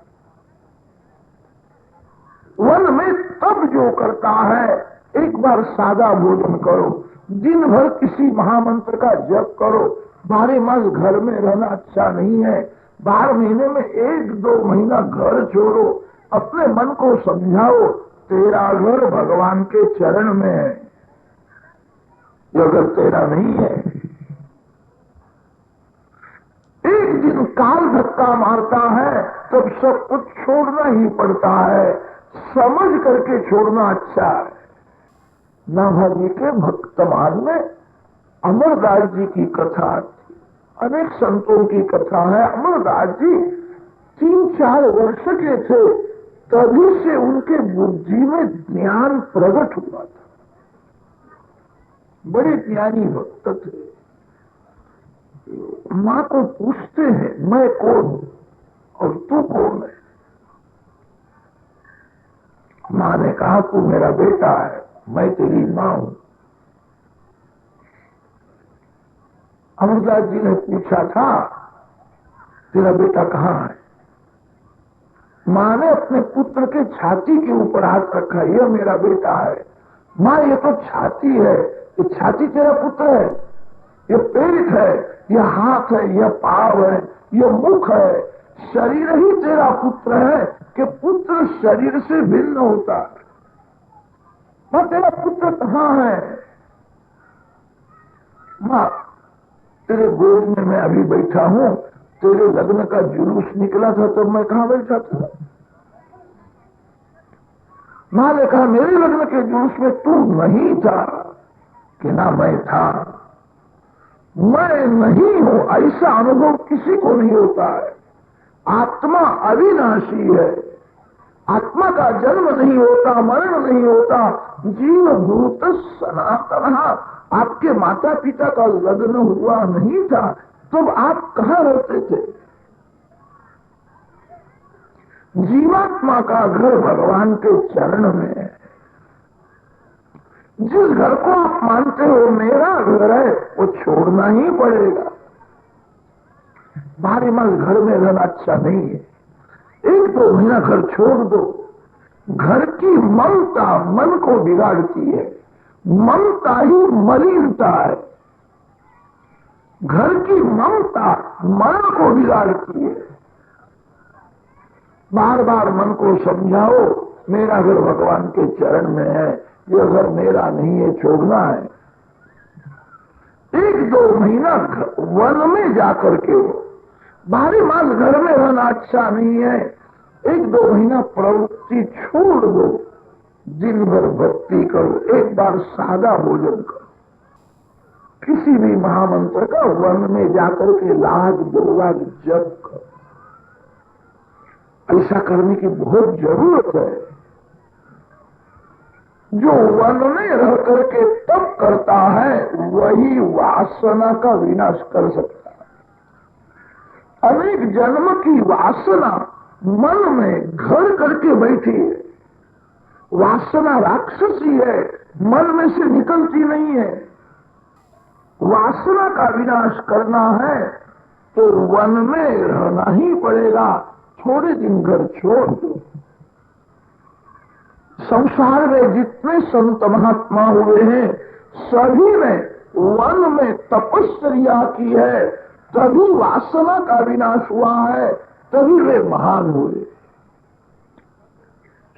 वन में तब जो करता है, एक बार सादा भोजन करो, दिन भर किसी महामंत्र का जप करो। 12 मास घर में रहना अच्छा नहीं है। 12 महीने में 1-2 महीना घर छोड़ो, अपने मन को समझाओ तेरा घर भगवान के चरण में है, ये अगर तेरा नहीं है। एक दिन काल धक्का मारता है तब सब कुछ छोड़ना ही पड़ता है, समझ करके छोड़ना अच्छा है। नाभाजी के भक्तमान में अमरदास जी की कथा थी, अनेक संतों की कथा है। अमरदास जी 3-4 वर्ष के थे, तभी से उनके बुद्धि में ज्ञान प्रकट हुआ था। बड़े ज्ञानी भक्त थे। माँ को पूछते हैं मैं कौन हूं और तू कौन है? माँ ने कहा तू मेरा बेटा है, मैं तेरी माँ हूं। अमरदास जी ने पूछा था तेरा बेटा कहाँ है? माँ ने अपने पुत्र के छाती के ऊपर हाथ रखा, यह मेरा बेटा है। माँ ये तो छाती है, ये छाती तेरा पुत्र है, ये पेट है, यह हाथ है, यह पांव है, यह मुख है, शरीर ही तेरा पुत्र है कि पुत्र शरीर से भिन्न होता है। माँ तेरा पुत्र कहाँ है? माँ तेरे गोद में मैं अभी बैठा हूं, तेरे लग्न का जुलूस निकला था तब मैं कहाँ बैठा था? माँ ने कहा मेरे लग्न के जुलूस में तू नहीं था कि ना मैं था। मैं नहीं हूं ऐसा अनुभव किसी को नहीं होता है। आत्मा अविनाशी है, आत्मा का जन्म नहीं होता, मरण नहीं होता। जीव भूत सनातन। आपके माता पिता का लग्न हुआ नहीं था तब आप कहाँ रहते थे? जीवात्मा का घर भगवान के चरण में है। जिस घर को आप मानते हो मेरा घर है, वो छोड़ना ही पड़ेगा। 12 मास घर में रहना अच्छा नहीं है। 1-2 महीना घर छोड़ दो। घर की ममता मन को बिगाड़ती है, ममता ही मलिनता है। घर की ममता मन को बिगाड़ती है। बार बार मन को समझाओ मेरा घर भगवान के चरण में है, यह घर मेरा नहीं है, छोड़ना है। 1-2 महीना वन में जाकर के 12 मास घर में रहना अच्छा नहीं है। 1-2 महीना प्रवृत्ति छोड़ दो, दिन भर भक्ति करो, एक बार सादा भोजन करो। किसी भी महामंत्र का वन में जाकर के 1-2 लाख जप करो। ऐसा करने की बहुत जरूरत है। जो वन में रह करके तप करता है वही वासना का विनाश कर सकता है। अनेक जन्म की वासना मन में घर करके बैठी है। वासना राक्षसी है, मन में से निकलती नहीं है। वासना का विनाश करना है तो वन में रहना ही पड़ेगा। थोड़े दिन घर छोड़ दो। संसार में जितने संत महात्मा हुए हैं सभी ने वन में तपस्या की है, तभी वासना का विनाश हुआ है, तभी वे महान हुए।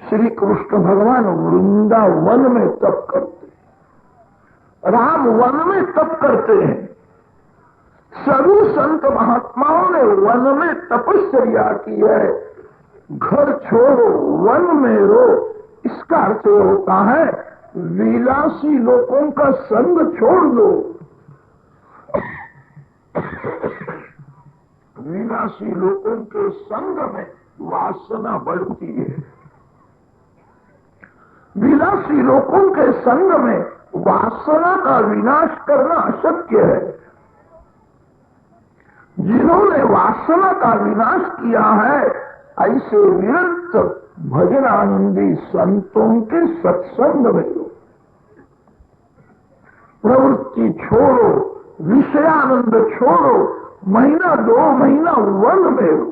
श्री कृष्ण भगवान वृंदावन में तप करते, राम वन में तप करते हैं, सभी संत महात्माओं ने वन में तपस्या की है। घर छोड़ो वन में रो, इसका अर्थ होता है विलासी लोगों का संग छोड़ दो। विलासी लोगों के संग में वासना बढ़ती है। विलासी लोगों के संग में वासना का विनाश करना अशक्य है। जिन्होंने वासना का विनाश किया है ऐसे विरक्त भजन आनंदी संतों के सत्संग में लो। प्रवृत्ति छोड़ो, विषयानंद छोड़ो, महीना 2 महीना वन में लो।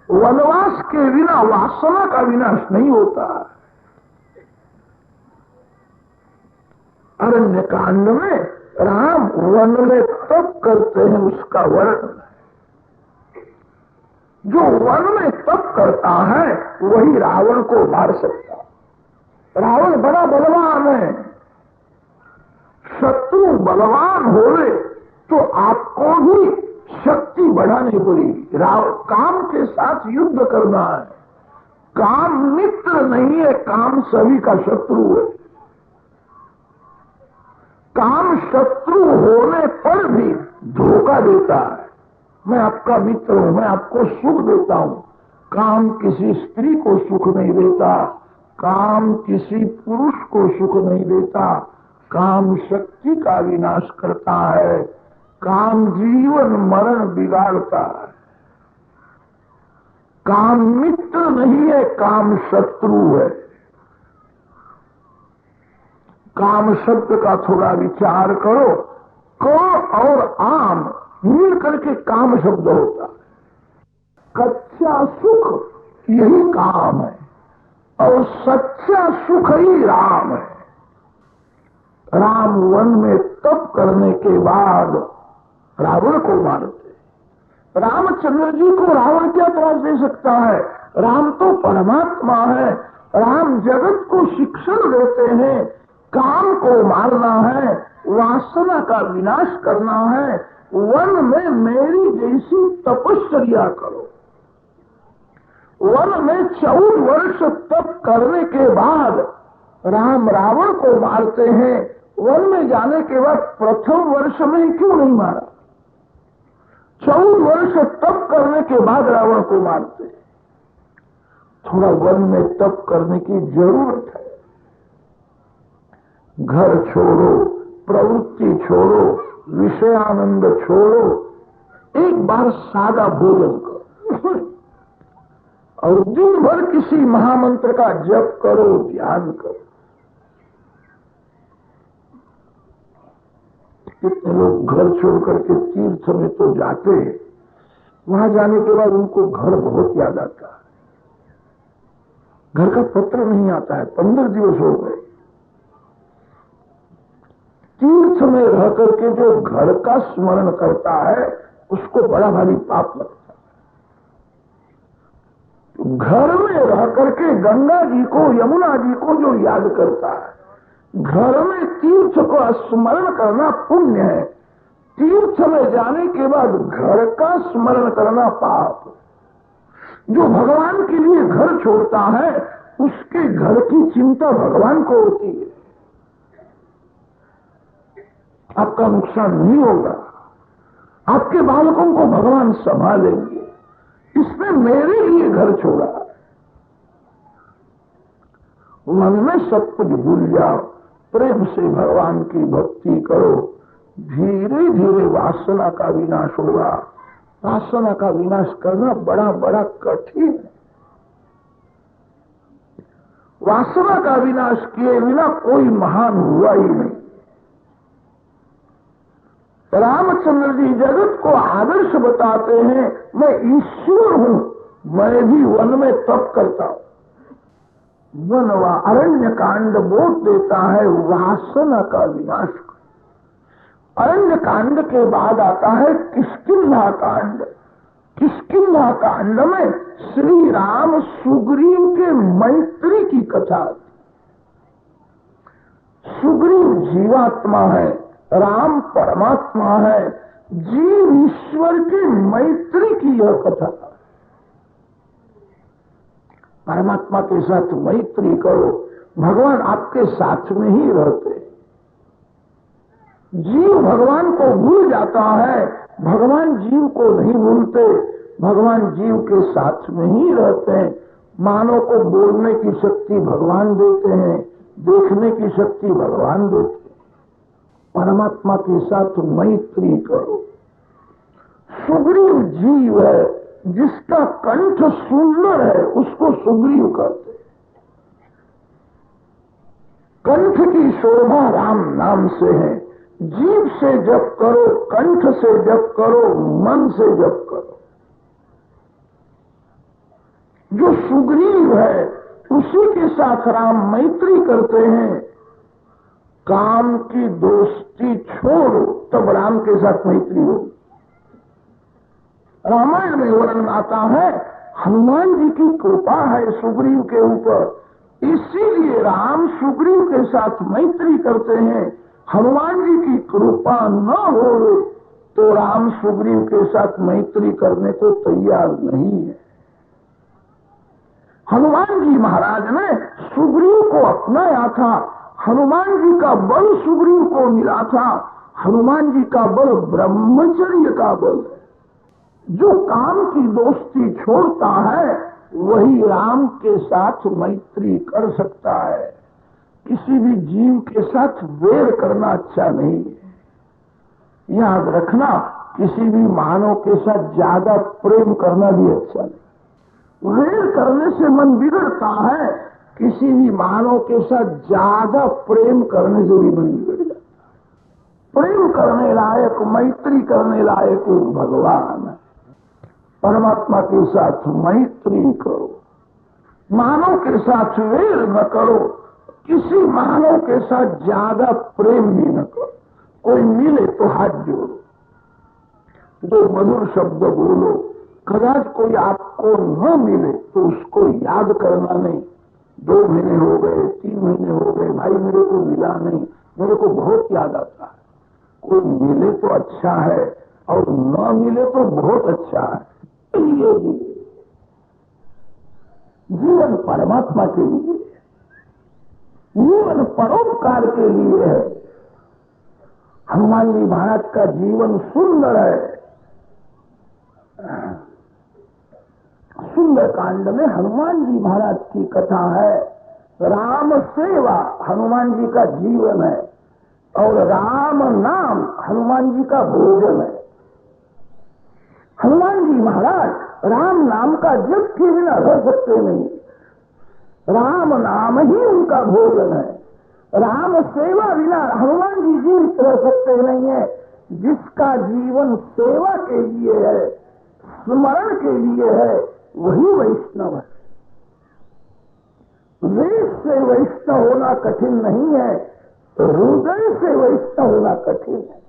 वनवास के बिना वासना का विनाश नहीं होता। अरण्य कांड में राम वन में तप करते हैं, उसका वर्णन। जो वन में तप करता है वही रावण को मार सकता है। रावण बड़ा बलवान है। शत्रु बलवान होवे तो आपको भी शक्ति बढ़ानी पड़ेगी। काम के साथ युद्ध करना है। काम मित्र नहीं है, काम सभी का शत्रु है। काम शत्रु होने पर भी धोखा देता है। मैं आपका मित्र हूं, मैं आपको सुख देता हूं। काम किसी स्त्री को सुख नहीं देता, काम किसी पुरुष को सुख नहीं देता। काम शक्ति का विनाश करता है, काम जीवन मरण बिगाड़ता है। काम मित्र नहीं है, काम शत्रु है। काम शब्द का थोड़ा विचार करो। क और आम मिल करके काम शब्द होता है। कच्चा सुख यही काम है और सच्चा सुख ही राम है। राम वन में तप करने के बाद रावण को मारते। रामचंद्र जी को रावण क्या त्रास दे सकता है? राम तो परमात्मा है। राम जगत को शिक्षण देते हैं। काम को मारना है, वासना का विनाश करना है। वन में मेरी जैसी तपस्या करो। वन में 14 वर्ष तप करने के बाद राम रावण को मारते हैं। वन में जाने के बाद प्रथम वर्ष में क्यों नहीं मारा? 14 वर्ष तप करने के बाद रावण को मारते। थोड़ा वन में तप करने की जरूरत है। घर छोड़ो, प्रवृत्ति छोड़ो, विषयानंद छोड़ो। एक बार सादा भोजन करो और दिन भर किसी महामंत्र का जप करो, ध्यान करो। कितने लोग घर छोड़ करके तीर्थ में तो जाते हैं, वहां जाने के बाद उनको घर बहुत याद आता है। घर का पत्र नहीं आता है, 15 दिवस हो गए। तीर्थ में रह करके जो घर का स्मरण करता है उसको बड़ा भारी पाप लगता है। घर में रह करके गंगा जी को, यमुना जी को जो याद करता है, घर में तीर्थ को स्मरण करना पुण्य है। तीर्थ में जाने के बाद घर का स्मरण करना पाप। जो भगवान के लिए घर छोड़ता है उसके घर की चिंता भगवान को होती है। आपका नुकसान नहीं होगा, आपके बालकों को भगवान संभालेंगे। इसने मेरे लिए घर छोड़ा। मन में सब कुछ भूल जाओ, प्रेम से भगवान की भक्ति करो। धीरे धीरे वासना का विनाश होगा। वासना का विनाश करना बड़ा बड़ा कठिन है। वासना का विनाश किए बिना कोई महान हुआ ही नहीं। रामचंद्र जी जगत को आदर्श बताते हैं, मैं ईश्वर हूं, मैं भी वन में तप करता हूं। वन व अरण्य कांड बोध देता है वासना का विनाश। अरण्य कांड के बाद आता है किष्किंधा कांड। किष्किंधा कांड में श्री राम सुग्रीव के मैत्री की कथा। सुग्रीव जीवात्मा है, राम परमात्मा है। जीव ईश्वर की मैत्री की यह कथा। परमात्मा के साथ मैत्री करो, भगवान आपके साथ में ही रहते। जीव भगवान को भूल जाता है, भगवान जीव को नहीं भूलते, भगवान जीव के साथ में ही रहते हैं। मानव को बोलने की शक्ति भगवान देते हैं, देखने की शक्ति भगवान देते हैं। परमात्मा के साथ मैत्री करो। सुग्रीव जीव है, जिसका कंठ सुंदर है उसको सुग्रीव कहते। कंठ की शोभा राम नाम से है। जीभ से जप करो, कंठ से जप करो, मन से जप करो। जो सुग्रीव है उसी के साथ राम मैत्री करते हैं। काम की दोस्ती छोड़ो तब राम के साथ मैत्री हो। रामायण में वर्णन आता है, हनुमान जी की कृपा है सुग्रीव के ऊपर, इसीलिए राम सुग्रीव के साथ मैत्री करते हैं। हनुमान जी की कृपा न हो तो राम सुग्रीव के साथ मैत्री करने को तैयार नहीं है। हनुमान जी महाराज ने सुग्रीव को अपनाया था, हनुमान जी का बल सुग्रीव को मिला था। हनुमान जी का बल ब्रह्मचर्य का बल है। जो काम की दोस्ती छोड़ता है वही राम के साथ मैत्री कर सकता है। किसी भी जीव के साथ वैर करना अच्छा नहीं है। याद रखना, किसी भी मानव के साथ ज्यादा प्रेम करना भी अच्छा नहीं। वैर करने से मन बिगड़ता है, किसी भी मानव के साथ ज्यादा प्रेम करने से भी मन बिगड़ जाता है। प्रेम करने लायक, मैत्री करने लायक भगवान है। परमात्मा के साथ मैत्री करो, मानव के साथ वैर न करो, किसी मानव के साथ ज्यादा प्रेम भी न करो। कोई मिले तो हाथ जोड़ो, दो मधुर शब्द बोलो। कदाच कोई आपको न मिले तो उसको याद करना नहीं। 2 महीने हो गए, 3 महीने हो गए, भाई मेरे को मिला नहीं, मेरे को बहुत याद आता है। कोई मिले तो अच्छा है और न मिले तो बहुत अच्छा है। जीवन परमात्मा के लिए, जीवन परोपकार के लिए है। हनुमान जी महाराज का जीवन सुंदर है। सुंदर कांड में हनुमान जी महाराज की कथा है। राम सेवा हनुमान जी का जीवन है और राम नाम हनुमान जी का भोजन है। हनुमान जी महाराज राम नाम का जप के बिना रह सकते नहीं। राम नाम ही उनका भोजन है। राम सेवा बिना हनुमान जी जीवित रह सकते नहीं है। जिसका जीवन सेवा के लिए है, स्मरण के लिए है, वही वैष्णव है। वेश से वैष्णव होना कठिन नहीं है, हृदय से वैष्णव होना कठिन है।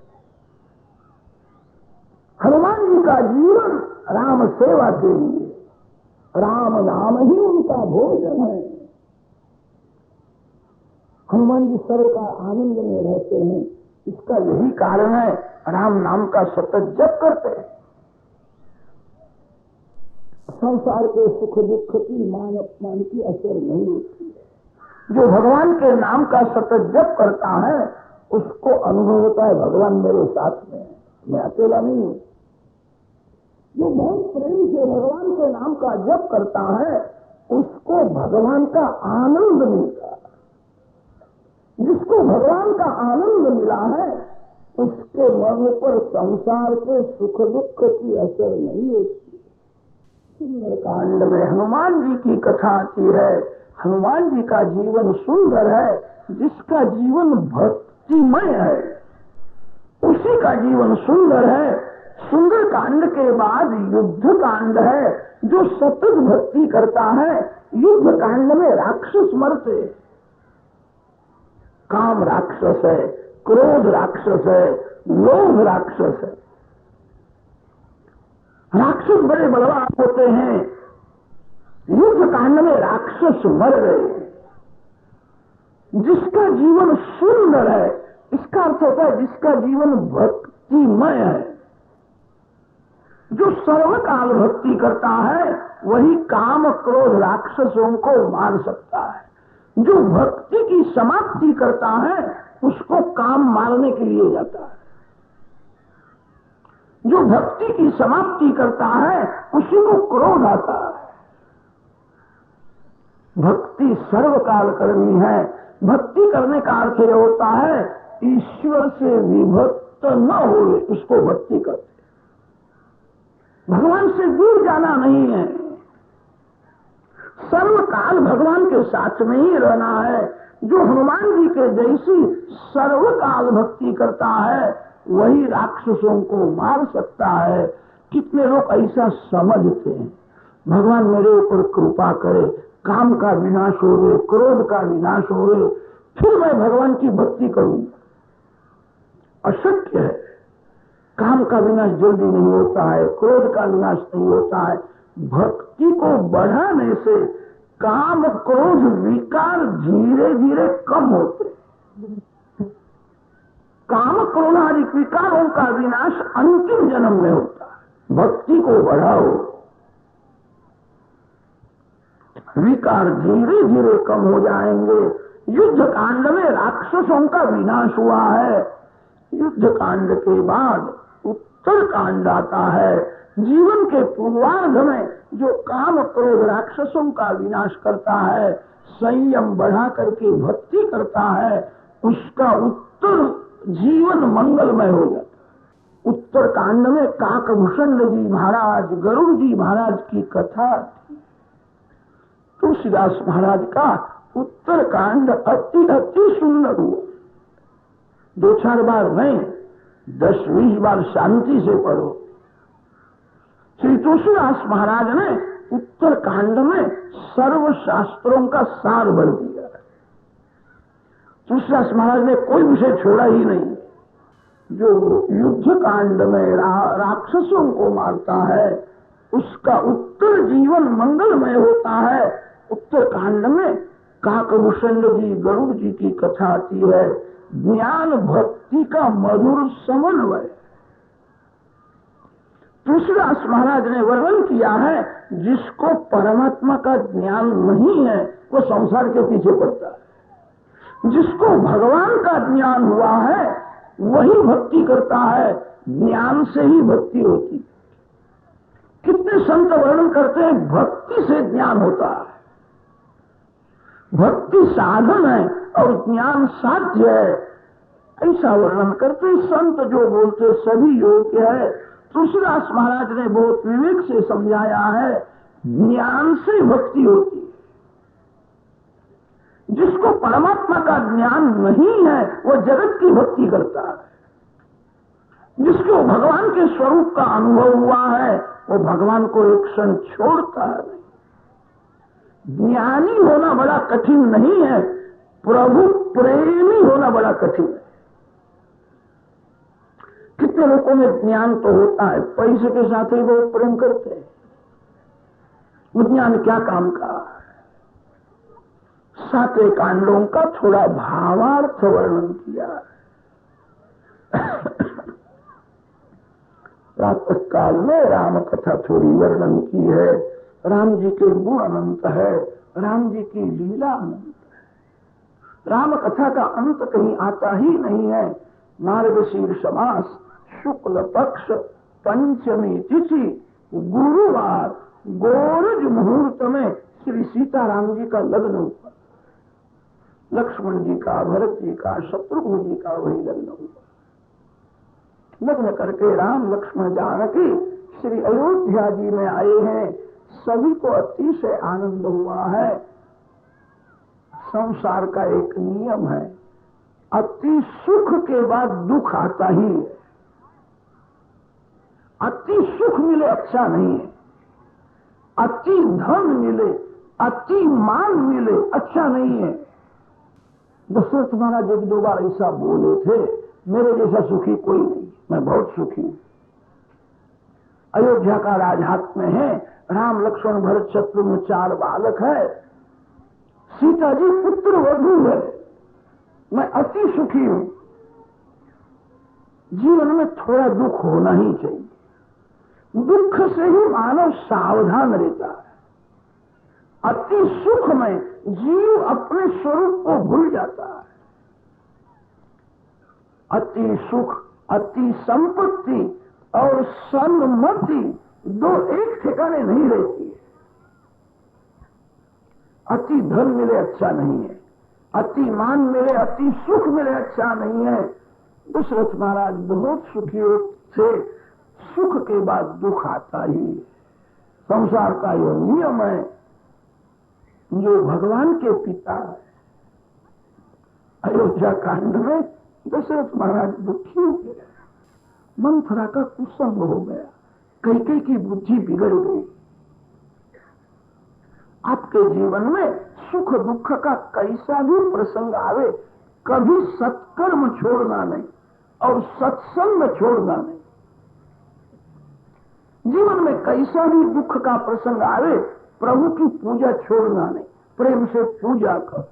हनुमान जी का जीवन राम सेवा के लिए, राम नाम ही उनका भोजन है। हनुमान जी सर्व का आनंद में रहते हैं। इसका यही कारण है, राम नाम का सतत जप करते हैं। संसार के सुख दुख की, मान अपमान की असर नहीं होती है। जो भगवान के नाम का सतत जप करता है उसको अनुभव होता है भगवान मेरे साथ में है, मैं अकेला नहीं हूं। जो बहुत प्रेम से भगवान के नाम का जप करता है उसको भगवान का आनंद मिलता है। जिसको भगवान का आनंद मिला है उसके मन पर संसार के सुख दुख की असर नहीं होती। सुंदर कांड में हनुमान जी की कथा आती है। हनुमान जी का जीवन सुंदर है। जिसका जीवन भक्तिमय है उसी का जीवन सुंदर है। सुंदर कांड के बाद युद्ध कांड है। जो सतत भक्ति करता है, युद्ध कांड में राक्षस मरते। काम राक्षस है, क्रोध राक्षस है, लोभ राक्षस है। राक्षस बड़े बलवान होते हैं। युद्ध कांड में राक्षस मर गए। जिसका जीवन सुंदर है, इसका अर्थ होता है जिसका जीवन भक्तिमय है, जो सर्वकाल भक्ति करता है वही काम क्रोध राक्षसों को मार सकता है। जो भक्ति की समाप्ति करता है उसको काम मारने के लिए जाता है। जो भक्ति की समाप्ति करता है उसी को क्रोध आता है। भक्ति सर्वकाल करनी है। भक्ति करने का अर्थ यह होता है ईश्वर से विभक्त न हो, उसको भक्ति करते। भगवान से दूर जाना नहीं है, सर्वकाल भगवान के साथ में ही रहना है। जो हनुमान जी के जैसी सर्वकाल भक्ति करता है वही राक्षसों को मार सकता है। कितने लोग ऐसा समझते हैं, भगवान मेरे ऊपर कृपा करे, काम का विनाश हो गए, क्रोध का विनाश हो गए, फिर मैं भगवान की भक्ति करूंगा। अशक्य है। काम का विनाश जल्दी नहीं होता है, क्रोध का विनाश नहीं होता है। भक्ति को बढ़ाने से काम क्रोध विकार धीरे धीरे कम होते। काम क्रोध आदि विकारों का विनाश अंतिम जन्म में होता है। भक्ति को बढ़ाओ, विकार धीरे धीरे कम हो जाएंगे। युद्ध कांड में राक्षसों का विनाश हुआ है। युद्ध कांड के बाद उत्तर कांड आता है। जीवन के पूर्वार्ध में जो काम क्रोध राक्षसों का विनाश करता है, संयम बढ़ा करके भक्ति करता है, उसका उत्तर जीवन मंगलमय हो जाता है। उत्तर कांड में काकभूषण जी महाराज, गरुड़ जी महाराज की कथा थी। तुलसीदास महाराज का उत्तर कांड अति अति सुंदर हुआ। 2-4 बार नहीं, 10-20 बार शांति से पढ़ो। श्री तुलसीदास महाराज ने उत्तर कांड में सर्व शास्त्रों का सार भर दिया। तुलसीदास महाराज ने कोई विषय छोड़ा ही नहीं। जो युद्ध कांड में राक्षसों को मारता है उसका उत्तर जीवन मंगलमय होता है। उत्तर कांड में काकभूषण जी गरुड़ जी की कथा आती है। ज्ञान भक्ति का मधुर समन्वय। तुलसीदास महाराज ने वर्णन किया है जिसको परमात्मा का ज्ञान नहीं है वो संसार के पीछे पड़ता है। जिसको भगवान का ज्ञान हुआ है वही भक्ति करता है। ज्ञान से ही भक्ति होती। कितने संत वर्णन करते हैं भक्ति से ज्ञान होता है। भक्ति साधन है और ज्ञान साध्य है, ऐसा वर्णन करते संत जो बोलते सभी योग्य है। तुलसीदास महाराज ने बहुत विवेक से समझाया है ज्ञान से भक्ति होती है। जिसको परमात्मा का ज्ञान नहीं है वो जगत की भक्ति करता है। जिसको भगवान के स्वरूप का अनुभव हुआ है वो भगवान को एक क्षण छोड़ता नहीं। ज्ञानी होना बड़ा कठिन नहीं है, प्रभु प्रेमी होना बड़ा कठिन है। कितने लोगों में ज्ञान तो होता है, पैसे के साथ ही वो प्रेम करते हैं। वो ज्ञान क्या काम का है? 7 कांडों का थोड़ा भावार्थ वर्णन किया है। प्रातः काल में राम कथा थोड़ी वर्णन की है। राम जी के गुण अनंत है, राम जी की लीला अनंत है। राम कथा का अंत कहीं आता ही नहीं है। मार्गशीर्ष मास शुक्ल पक्ष पंचमी तिथि गुरुवार गोरज मुहूर्त में श्री सीताराम जी का लग्न हुआ। लक्ष्मण जी का, भरत जी का, शत्रुघ्न जी का वही लग्न हुआ। लग्न करके राम लक्ष्मण जानकी श्री अयोध्या जी में आए हैं। सभी को अतिशय आनंद हुआ है। संसार का एक नियम है, अति सुख के बाद दुख आता ही है। अति सुख मिले अच्छा नहीं है, अति धन मिले, अति मान मिले अच्छा नहीं है। दशरथ महाराज 1-2 बार ऐसा बोले थे, मेरे जैसा सुखी कोई नहीं, मैं बहुत सुखी हूं। अयोध्या का राज हाथ में है, राम लक्ष्मण भरत शत्रुघ्न 4 बालक है, सीता जी पुत्र वधू है, मैं अति सुखी हूं। जीवन में थोड़ा दुख होना ही चाहिए। दुख से ही मानव सावधान रहता है। अति सुख में जीव अपने स्वरूप को भूल जाता है। अति सुख, अति संपत्ति और सन्मति दो एक ठिकाने नहीं रहती है। अति धन मिले अच्छा नहीं है, अति मान मिले, अति सुख मिले अच्छा नहीं है। दशरथ महाराज बहुत सुखी थे। सुख के बाद दुख आता ही। संसार का यह नियम है। जो भगवान के पिता है, अयोध्या कांड में दशरथ महाराज दुखी हो गए। मंथरा का कुसंग हो गया, कैकेयी की बुद्धि बिगड़ गई। आपके जीवन में सुख दुख का कैसा भी प्रसंग आवे, कभी सत्कर्म छोड़ना नहीं और सत्संग छोड़ना नहीं। जीवन में कैसा भी दुख का प्रसंग आवे, प्रभु की पूजा छोड़ना नहीं, प्रेम से पूजा कर।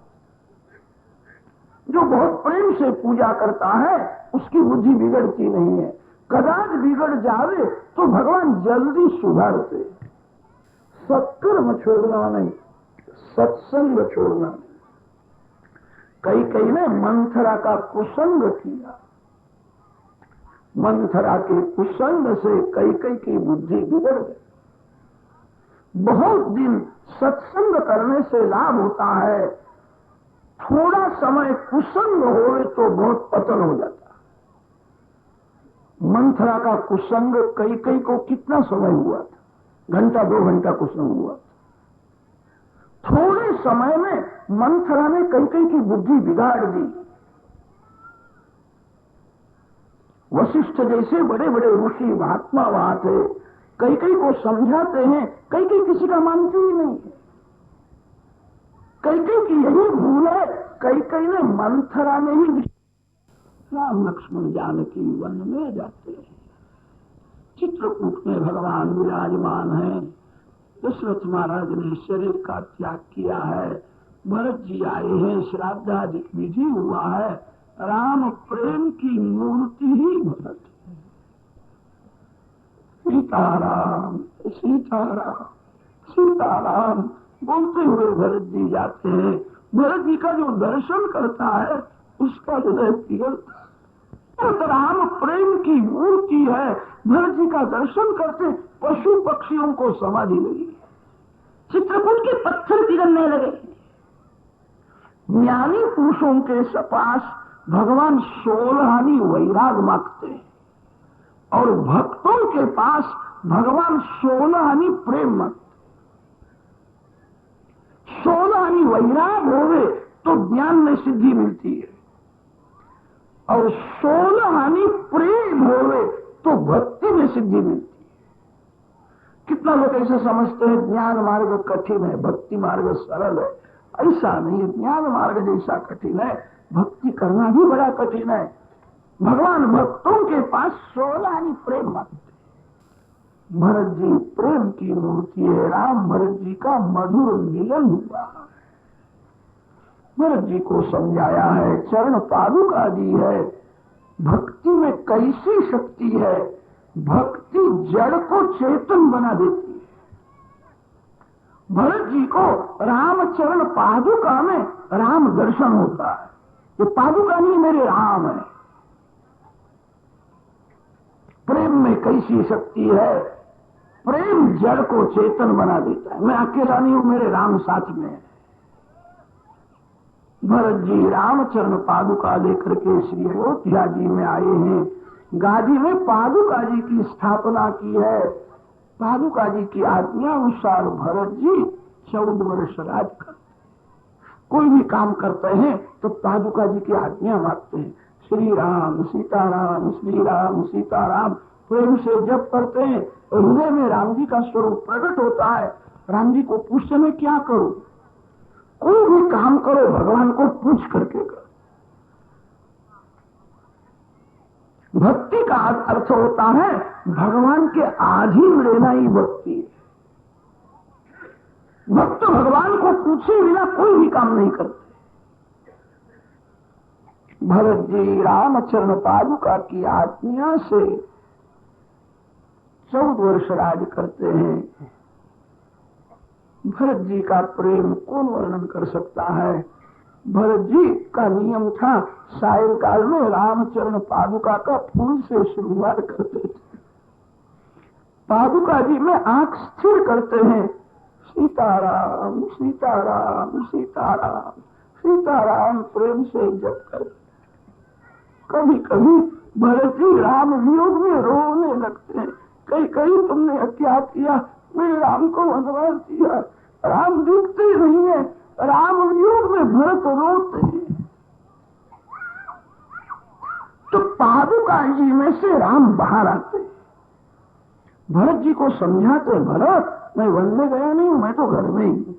जो बहुत प्रेम से पूजा करता है उसकी बुद्धि बिगड़ती नहीं है। कदाच बिगड़ जावे तो भगवान जल्दी सुधारते। सत्कर्म छोड़ना नहीं, सत्संग छोड़ना नहीं। कई ने मंथरा का कुसंग किया। मंथरा के कुसंग से कई की बुद्धि बिगड़ गई। बहुत दिन सत्संग करने से लाभ होता है, थोड़ा समय कुसंग होवे तो बहुत पतन हो जाता है। मंथरा का कुसंग कई को कितना समय हुआ था? घंटा 2 घंटा कुसंग हुआ। थोड़े समय में मंथरा ने कई की बुद्धि बिगाड़ दी। वशिष्ठ जैसे बड़े बड़े ऋषि महात्मा वहां थे, कई को समझाते हैं, कई किसी का मानती ही नहीं है। कई की यही भूल है, कई ने मंथरा ने ही। राम लक्ष्मण जानकी वन में जाते हैं। चित्रकूट में भगवान विराजमान है। दशरथ महाराज ने शरीर का त्याग किया है। भरत जी आए हैं, श्राद्धादि विधि हुआ है। राम प्रेम की मूर्ति ही भरत है। सीताराम सीताराम सीताराम बोलते हुए भरत जी जाते हैं। भरत जी का जो दर्शन करता है उसका हृदय पिघलता है। तो राम प्रेम की मूर्ति है। भरत जी का दर्शन करते पशु पक्षियों को समाधि लगी, चित्रकूट के पत्थर पिघलने लगे। ज्ञानी पुरुषों के पास भगवान 16 वैराग मांगते हैं और भक्तों के पास भगवान 16 प्रेम मांगते। 16 वैराग होवे तो ज्ञान में सिद्धि मिलती है और 16 प्रेम होवे तो भक्ति में सिद्धि मिलती है। कितना लोग ऐसे समझते हैं ज्ञान मार्ग कठिन है, भक्ति मार्ग सरल है। ऐसा नहीं है। ज्ञान मार्ग जैसा कठिन है, भक्ति करना भी बड़ा कठिन है। भगवान भक्तों के पास 16 प्रेम मांगते। भरत जी प्रेम की मूर्ति है। राम भरत जी का मधुर मिलन हुआ। भरत जी को समझाया है, चरण पादुका दी है। भक्ति में कैसी शक्ति है? भक्ति जड़ को चेतन बना देती है। भरत जी को रामचरण पादुका में राम दर्शन होता है। ये पादुका नहीं, मेरे राम है। प्रेम में कैसी शक्ति है? प्रेम जड़ को चेतन बना देता है। मैं अकेला नहीं हूं, मेरे राम साथ में है। भरत जी रामचरण पादुका लेकर के श्री अयोध्या जी में आए हैं। गादी में पादुका जी की स्थापना की है। पादुका जी की आज्ञा अनुसार भरत जी 14 वर्ष राज करते। कोई भी काम करते हैं तो पादुका जी की आज्ञा मांगते हैं। श्री राम सीताराम, श्री राम सीताराम प्रेम से जप करते हैं। हृदय में राम जी का स्वरूप प्रकट होता है। राम जी को पूछते मैं क्या करूं? कोई भी काम करो भगवान को पूछ करके करो। भक्ति का अर्थ होता है भगवान के अधीन रहना ही भक्ति है। भक्त भगवान को पूछे बिना कोई भी काम नहीं करते। भरत जी रामचरण पादुका की आज्ञा से 14 वर्ष राज करते हैं। भरत जी का प्रेम कौन वर्णन कर सकता है। भरत जी का नियम था सायंकाल में रामचरण पादुका का फूल से श्रृंगार करते थे। पादुका जी में आंख स्थिर करते हैं, सीताराम सीताराम सीताराम सीताराम प्रेम से जप करते। कभी कभी भरत जी राम वियोग में रोने लगते हैं, कहीं कहीं तुमने क्या किया, मेरे राम को वनवास दिया, राम दिखते ही नहीं है। राम वियोग में भरत रोते हैं। तो पादुका जी में से राम बाहर आते। भरत जी को समझाते, भरत मैं वन में गया नहीं हूं, मैं तो घर में ही।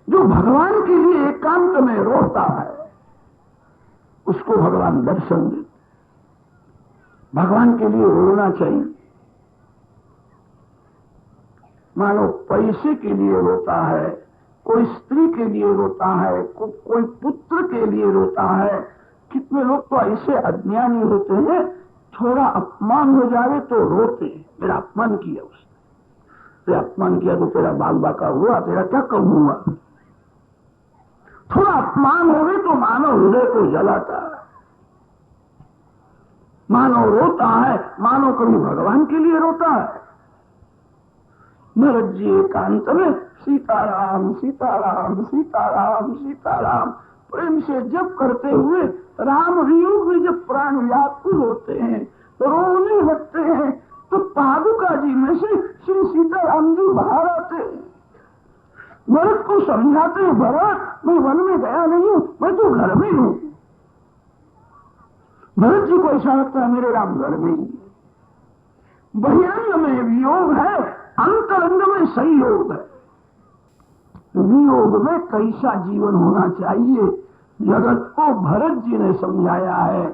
जो भगवान के लिए एकांत में रोता है उसको भगवान दर्शन देते। भगवान के लिए रोना चाहिए। मानो पैसे के लिए रोता है, कोई स्त्री के लिए रोता है, कोई पुत्र के लिए रोता है। कितने लोग तो ऐसे अज्ञानी होते हैं, थोड़ा अपमान हो जाए तो रोते, मेरा अपमान किया उसने, तेरा अपमान किया तो तेरा बाल बाका हुआ, तेरा क्या कम हुआ। थोड़ा अपमान हो गए तो मानव हृदय को जलाता है, मानव रोता है, मानव कभी भगवान के लिए रोता है। भरत जी एकांत में सीताराम सीताराम सीताराम सीताराम प्रेम से जप करते हुए राम वियोग में जब प्राण व्याकुल होते हैं, रोने लगते हैं, तो पादुका जी में से श्री सीताराम जी बाहर आते हैं। भरत को समझाते हैं, भरत मैं वन में गया नहीं हूं, मैं तो घर में हूं। भरत जी को ऐसा लगता है मेरे राम घर में ही। बहिरंग में वियोग है, अंतरंग में संयोग है। वियोग में कैसा जीवन होना चाहिए जगत को भरत जी ने समझाया है,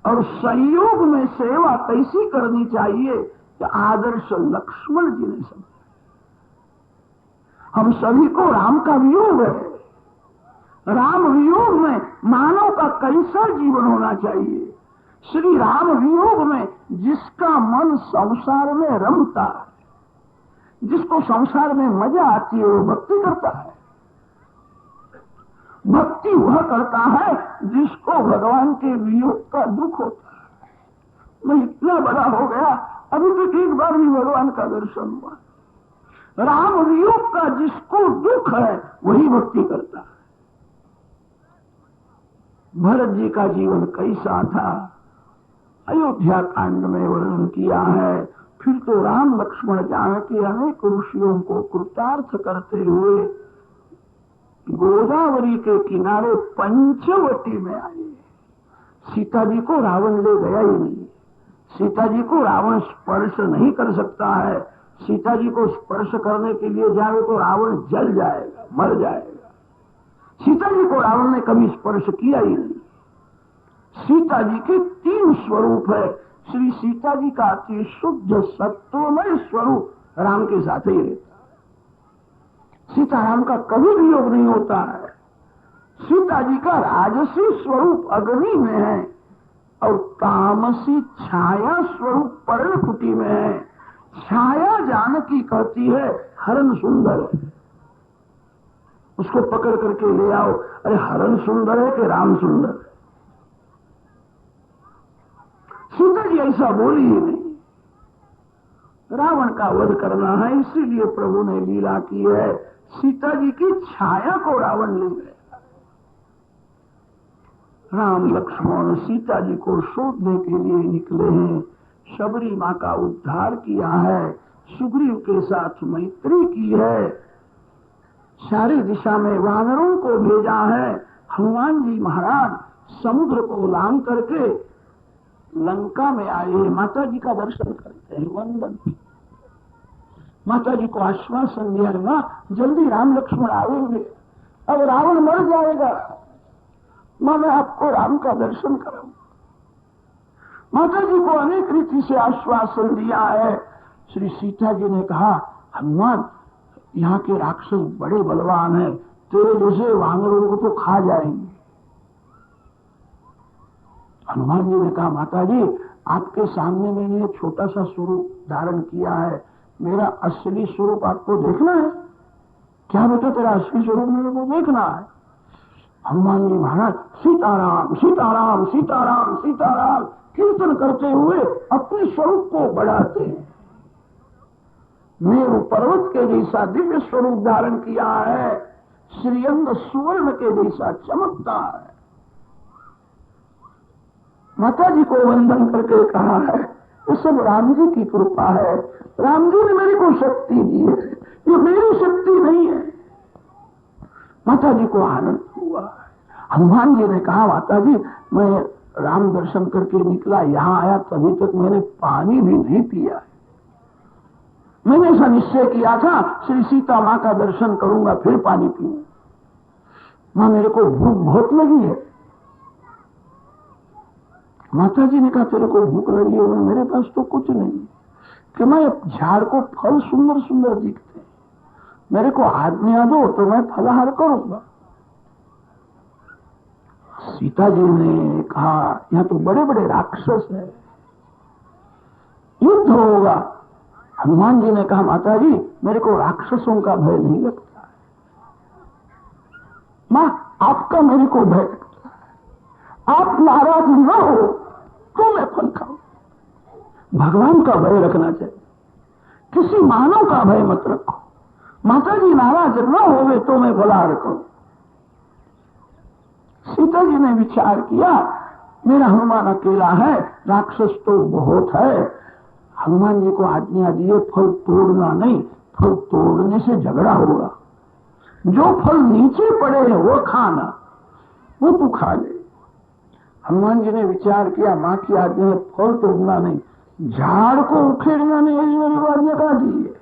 और संयोग में सेवा कैसी करनी चाहिए कि आदर्श लक्ष्मण जी ने समझाया। हम सभी को राम का वियोग है। राम वियोग में मानव का कैसा जीवन होना चाहिए। श्री राम वियोग में जिसका मन संसार में रमता है, जिसको संसार में मजा आती है, वो भक्ति करता है। भक्ति वह करता है जिसको भगवान के वियोग का दुख होता है। मैं इतना बड़ा हो गया, अभी तक एक बार भी भगवान का दर्शन हुआ। राम वियोग का जिसको दुख है वही भक्ति करता है। भरत जी का जीवन कैसा था अयोध्या कांड में वर्णन किया है। फिर तो राम लक्ष्मण जानकी अनेक ऋषियों को कृतार्थ करते हुए गोदावरी के किनारे पंचवटी में आए। सीता जी को रावण ले गया ही नहीं। सीता जी को रावण स्पर्श नहीं कर सकता है। सीता जी को स्पर्श करने के लिए जाए तो रावण जल जाएगा, मर जाएगा। सीता जी को रावण ने कभी स्पर्श किया ही नहीं। सीता जी के 3 स्वरूप है। श्री सीता जी का अति शुद्ध सत्वमय स्वरूप राम के साथ ही रहता है। सीताराम का कभी वियोग नहीं होता है। सीता जी का राजसी स्वरूप अग्नि में है और तामसी छाया स्वरूप पर्णकुटी में है। छाया जानकी कहती है हरण सुंदर है, उसको पकड़ करके ले आओ। अरे हरण सुंदर है कि राम सुंदर है? सीता जी ऐसा बोली ही नहीं। रावण का वध करना है, इसीलिए प्रभु ने लीला की है। सीता जी की छाया को रावण ले गया। राम लक्ष्मण सीता जी को शोधने के लिए निकले हैं। शबरी माँ का उद्धार किया है, सुग्रीव के साथ मैत्री की है, सारी दिशा में वानरों को भेजा है। हनुमान जी महाराज समुद्र को लांग करके लंका में आए हैं। माता जी का दर्शन करते हैं, वंदन। माता जी को आश्वासन दिया, माँ जल्दी राम लक्ष्मण आएंगे, अब रावण मर जाएगा, माँ मैं आपको राम का दर्शन कराऊं। माता जी को अनेक रीति से आश्वासन दिया है। श्री सीता जी ने कहा, हनुमान यहाँ के राक्षस बड़े बलवान हैं, तेरे जैसे वानरों को तो खा जाएंगे। हनुमान जी ने कहा, माता जी आपके सामने मैंने ये छोटा सा स्वरूप धारण किया है, मेरा असली स्वरूप आपको देखना है क्या? बेटा तेरा असली स्वरूप मेरे को देखना है। हनुमान जी महाराज सीताराम सीताराम सीताराम सीताराम कीर्तन करते हुए अपने स्वरूप को बढ़ाते हैं। मेरु पर्वत के जैसा दिव्य स्वरूप धारण किया है, श्रीअंग सुवर्ण के जैसा चमकता है। माता जी को वंदन करके कहा है ये सब राम जी की कृपा है, राम जी ने मेरे को शक्ति दी है, ये मेरी शक्ति नहीं है। माता जी को आनंद हुआ। हनुमान जी ने कहा माता जी मैं राम दर्शन करके निकला, यहां आया तभी तक मैंने पानी भी नहीं पिया। मैंने ऐसा निश्चय किया था श्री सीता मां का दर्शन करूंगा फिर पानी पीऊंगा। मां मेरे को भूख बहुत लगी है। माता जी ने कहा तेरे को भूख लगी है, मेरे पास तो कुछ नहीं कि मैं झाड़ को फल सुंदर सुंदर दिखते, मेरे को आज्ञा दो तो मैं फलाहार करूंगा। सीता जी ने कहा यहां तो बड़े बड़े राक्षस है, युद्ध होगा। हनुमान जी ने कहा माता जी मेरे को राक्षसों का भय नहीं लगता है, मां आपका मेरे को भय लगता है। आप नाराज न हो तो मैं फल खाऊं। भगवान का भय रखना चाहिए, किसी मानव का भय मत रखो। माता जी नाराज न होवे तो मैं फलाहार करूं। सीता जी ने विचार किया मेरा हनुमान अकेला है, राक्षस तो बहुत है। हनुमान जी को आज्ञा दिए फल तोड़ना नहीं, फल तोड़ने से झगड़ा होगा। जो फल नीचे पड़े हैं वो खाना, वो तू खा ले। हनुमान जी ने विचार किया मां की आज्ञा है फल तोड़ना नहीं, झाड़ को उखेड़ना नहीं, मेरी आज्ञा कहा दी है।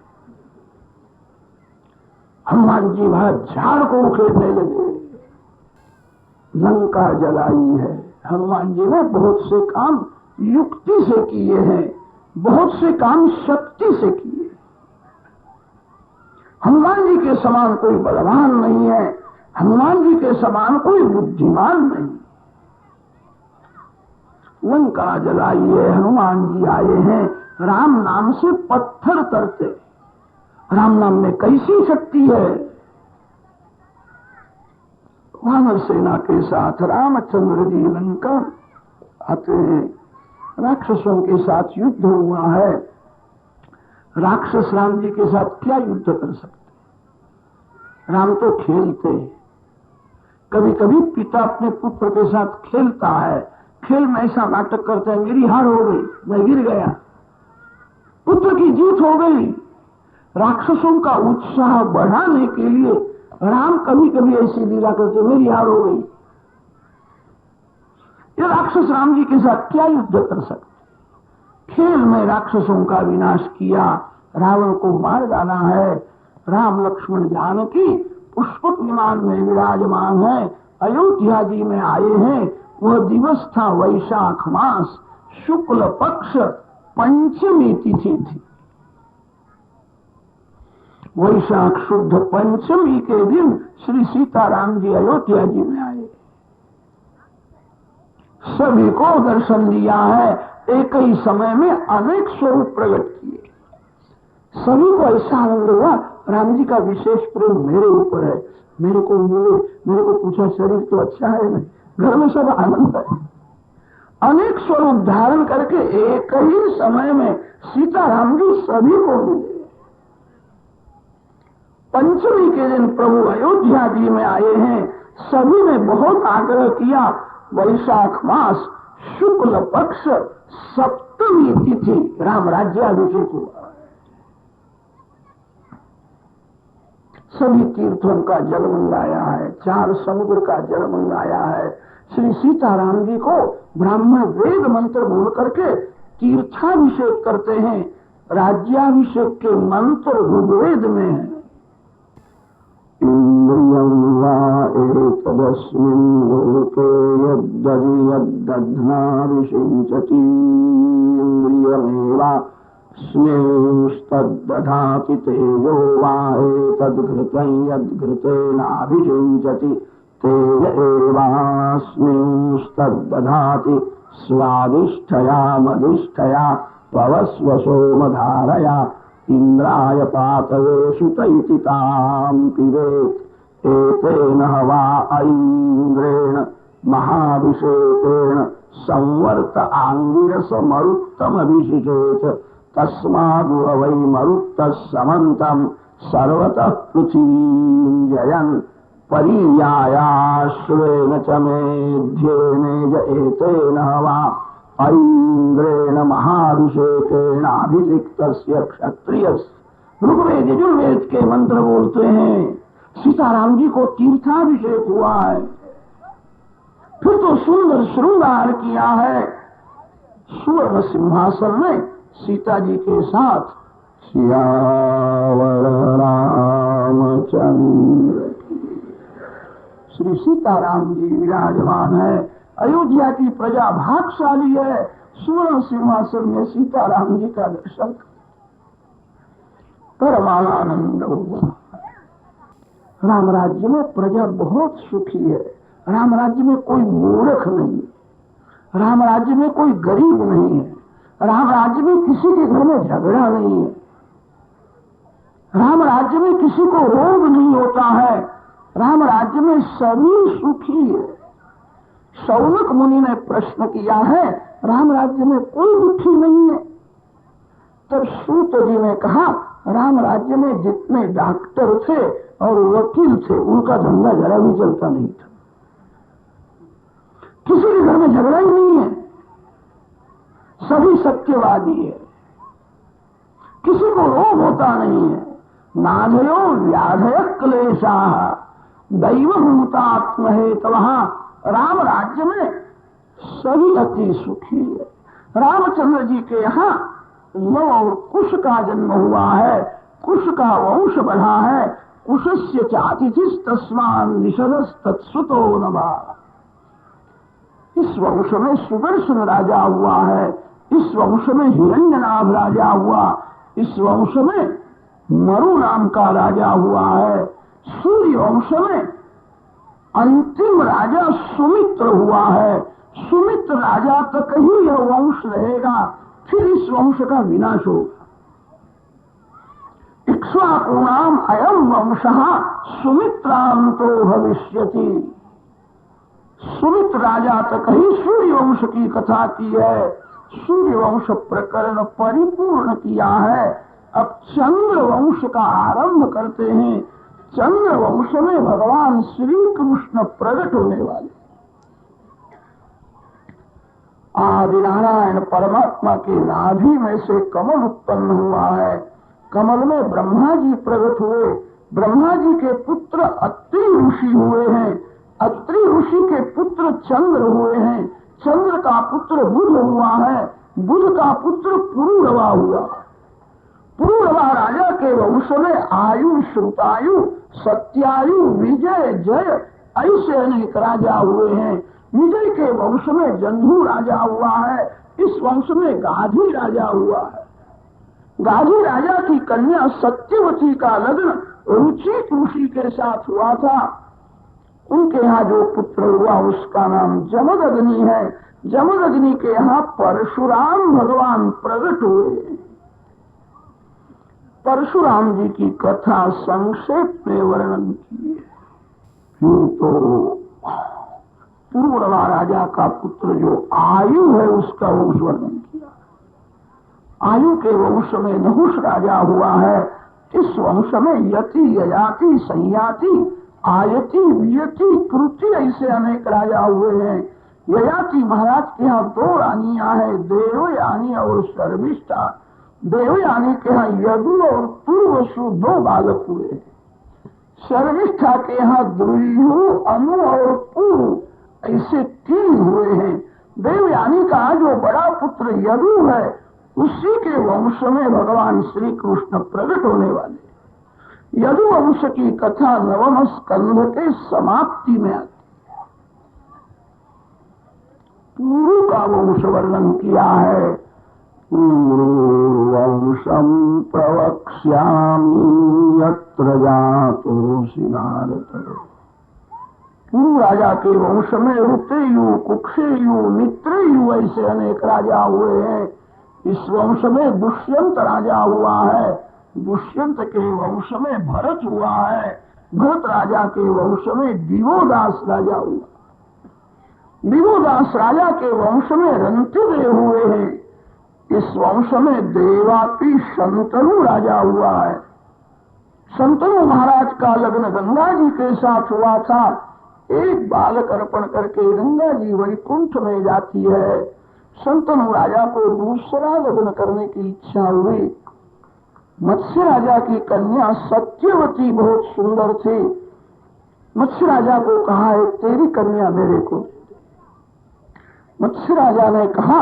हनुमान जी वहां झाड़ को उखेड़ने लगे। लंका जलाई है। हनुमान जी ने बहुत से काम युक्ति से किए हैं, बहुत से काम शक्ति से किए। हनुमान जी के समान कोई बलवान नहीं है, हनुमान जी के समान कोई बुद्धिमान नहीं। लंका जलाई है, हनुमान जी आए हैं, राम नाम से पत्थर तरते। राम नाम में कैसी शक्ति है। वानर सेना के साथ रामचंद्र जी लंका आते हैं, राक्षसों के साथ युद्ध हुआ है। राक्षस राम जी के साथ क्या युद्ध कर सकते? राम तो खेलते। कभी कभी पिता अपने पुत्र के साथ खेलता है, खेल में ऐसा नाटक करता है मेरी हार हो गई, मैं गिर गया, पुत्र की जीत हो गई। राक्षसों का उत्साह बढ़ाने के लिए राम कभी कभी ऐसी लीला करते मेरी हार हो गई। ये राक्षस राम जी के साथ क्या युद्ध कर सकते? खेल में राक्षसों का विनाश किया, रावण को मार डाला है। राम लक्ष्मण जानकी पुष्पक विमान में विराजमान है, अयोध्या जी में आए हैं। वह दिवस था वैशाख मास, शुक्ल पक्ष पंचमी तिथि थी। वैशाख शुद्ध पंचमी के दिन श्री सीताराम जी अयोध्या जी में आए, सभी को दर्शन दिया है। एक ही समय में अनेक स्वरूप प्रकट किए। सभी को ऐसा आनंद हुआ राम जी का विशेष प्रेम मेरे ऊपर है, मेरे को मिले। मेरे को पूछा शरीर तो अच्छा है नहीं, घर में सब आनंद है। अनेक स्वरूप धारण करके एक ही समय में सीताराम जी सभी को मिले। पंचमी के दिन प्रभु अयोध्या जी में आए हैं, सभी ने बहुत आग्रह किया। वैशाख मास शुक्ल पक्ष सप्तमी तिथि राम राज्याभिषेक हुआ। सभी तीर्थों का जल मंगाया है, 4 समुद्र का जल मंगाया है। श्री सीताराम जी को ब्राह्मण वेद मंत्र बोल करके तीर्थाभिषेक करते हैं। राज्याभिषेक के मंत्र ऋग्वेद में है। इंद्रियं वा एतदस्मिन् लोके यद्दधियद्दध्नाभिषिञ्चति इंद्रियमेवास्मिंस्तद्दधाति तेजो वा एतद्घृतं यद्घृतेनाभिषिञ्चति तेज एवास्मिंस्तद्दधाति स्वादिष्ठया मदिष्ठया पवस्व सोमधारया इंद्राय पातये सुत इति तां पिबेत् एतेन हवा ऐन्द्रेण महाभिषेकेण संवर्त आंगिरस मरुत्तमभिषिचेत तस्माद् वै मरुत्तः समन्तं सर्वतः पृथिवीं जयन् परीयायाश्वेन च मेध्येनेज एतेन हवा ऐन्द्रेण महाभिषेकेण अभिषिक्तस्य क्षत्रियस्य। ऋग्वेद यजुर्वेद के मंत्र बोलते हैं सीताराम जी को तीर्थाभिषेक हुआ है, फिर तो सुंदर श्रृंगार किया है सुवर्ण सिंहासन में सीता जी के साथ। सियावर रामचंद्र श्री सीताराम जी विराजमान है। अयोध्या की प्रजा भाग्यशाली है, सुवर्ण सिंहासन में सीताराम जी का दर्शन परमानंद हुआ। राम राज्य में प्रजा बहुत सुखी है। राम राज्य में कोई मूर्ख नहीं है, राम राज्य में कोई गरीब नहीं है, राम राज्य में किसी के घर में झगड़ा नहीं है, राम राज्य में किसी को रोग नहीं होता है, राम राज्य में सभी सुखी है। शौनक मुनि ने प्रश्न किया है राम राज्य में कोई दुखी नहीं है। तब सूत जी ने कहा राम राज्य में जितने डॉक्टर थे और वकील थे उनका धंधा जरा भी चलता नहीं था, किसी के घर में झगड़ा ही नहीं है, सभी सत्यवादी है, किसी को रोग होता नहीं है। नाधयो व्याधय क्लेशा दैवभूतात्म है। तो वहां राम राज्य में सभी अति सुखी है। रामचंद्र जी के यहाँ लव और कुश का जन्म हुआ है, कुश का वंश बढ़ा है। कुशस्य चातिथिस तस्मान निषदस तत्सुतो नभा। इस वंश में सुदर्शन राजा हुआ है, इस वंश में हिरण्यनाभ राजा हुआ, इस वंश में मरु नाम का राजा हुआ है। सूर्य वंश में अंतिम राजा सुमित्र हुआ है। सुमित्र राजा तक ही यह वंश रहेगा, फिर इस वंश का विनाश होगा। इक्ष्वाकुणाम अयम वंशः सुमित्रांतो भविष्यति। सुमित्र राजा तक ही सूर्य वंश की कथा की है, सूर्य वंश प्रकरण परिपूर्ण किया है। अब चंद्र वंश का आरंभ करते हैं। चंद्र वंश में भगवान श्री कृष्ण प्रकट होने वाले। आदि नारायण परमात्मा के नाभि में से कमल उत्पन्न हुआ है। कमल में ब्रह्मा जी प्रकट हुए। ब्रह्मा जी के पुत्र अत्रि ऋषि हुए हैं। अत्रि ऋषि के पुत्र चंद्र हुए हैं। चंद्र का पुत्र बुध हुआ है। बुध का पुत्र पुरुरवा हुआ। पुरुरवा राजा के वंश में आयु, श्रुतायु, सत्यायु, विजय, जय ऐसे अनेक राजा हुए हैं। विजय के वंश में जन्धु राजा हुआ है। इस वंश में गाधी राजा हुआ है। गाधी राजा की कन्या सत्यवती का लग्न रुचित ऋषि के साथ हुआ था। उनके यहाँ जो पुत्र हुआ उसका नाम जमदग्नि है। जमदग्नि के यहाँ परशुराम भगवान प्रकट हुए। परशुराम जी की कथा संक्षेप में वर्णन की है। फिर तो पुरुरवा राजा का पुत्र जो आयु है उसका वंश वर्णन किया। आयु के वंश में नहुष राजा हुआ है। इस वंश में यति, ययाति, संयाति, आयति, वियति, कृति ऐसे अनेक राजा हुए हैं। ययाति महाराज के यहाँ दो रानियां हैं, देवयानी और शर्मिष्ठा। देवयानी के यहाँ यदु और पूर्वसु दो बालक हुए। शर्मिष्ठा के यहाँ द्रुयु, अनु और पूर्व ऐसे तीन हुए हैं। देवयानी का जो बड़ा पुत्र यदु है उसी के वंश में भगवान श्री कृष्ण प्रकट होने वाले। यदु वंश की कथा नवम स्कंध के समाप्ति में आती। पूर्व का वंश वर्णन किया है। पूर्ववंशं प्रवक्ष्यामि यत्र जातोऽसि भारत। पुरु राजा के वंश में ऋतेयु, कुक्षेयु, मित्रेयु ऐसे अनेक राजा हुए हैं। इस वंश में दुष्यंत राजा हुआ है, दुष्यंत के वंश में भरत हुआ है, भरत राजा के वंश में दिवोदास राजा हुआ, दिवोदास राजा के वंश में रंतिदेव हुए हैं। इस वंश में देवापी शंतनु राजा हुआ है। शंतनु महाराज का लग्न गंगा जी के साथ हुआ था। एक बालक अर्पण करके गंगा जी वैकुंठ में जाती है। शंतनु राजा को दूसरा लग्न करने की इच्छा हुई। मत्स्य राजा की कन्या सत्यवती बहुत सुंदर थी। मत्स्य राजा को कहा है तेरी कन्या मेरे को। मत्स्य राजा ने कहा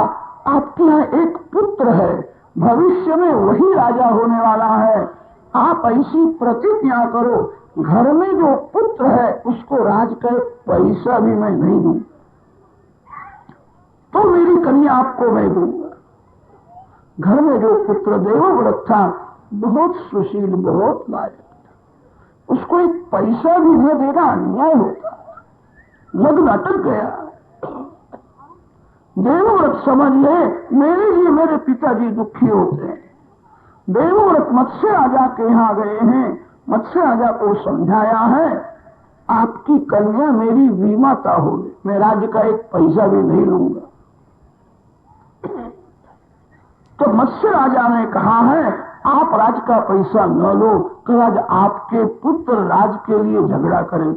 आपके यहाँ एक पुत्र है, भविष्य में वही राजा होने वाला है, आप ऐसी प्रतिज्ञा करो घर में जो पुत्र है उसको राज का पैसा भी मैं नहीं दूं, तो मेरी कन्या आपको मैं दूंगा। घर में जो पुत्र देवव्रत था बहुत सुशील, बहुत लायक था, उसको एक पैसा भी न देना अन्याय होता। लग्न अटक गया। देवव्रत समझ ले मेरे लिए मेरे पिताजी दुखी होते हैं। देवव्रत मत्स्य राजा के यहाँ गए हैं। मत्स्य राजा को समझाया है आपकी कन्या मेरी विमाता होगी, मैं राज्य का एक पैसा भी नहीं लूंगा। तो मत्स्य राजा ने कहा है आप राज का पैसा न लो, कल आज आपके पुत्र राज के लिए झगड़ा करें।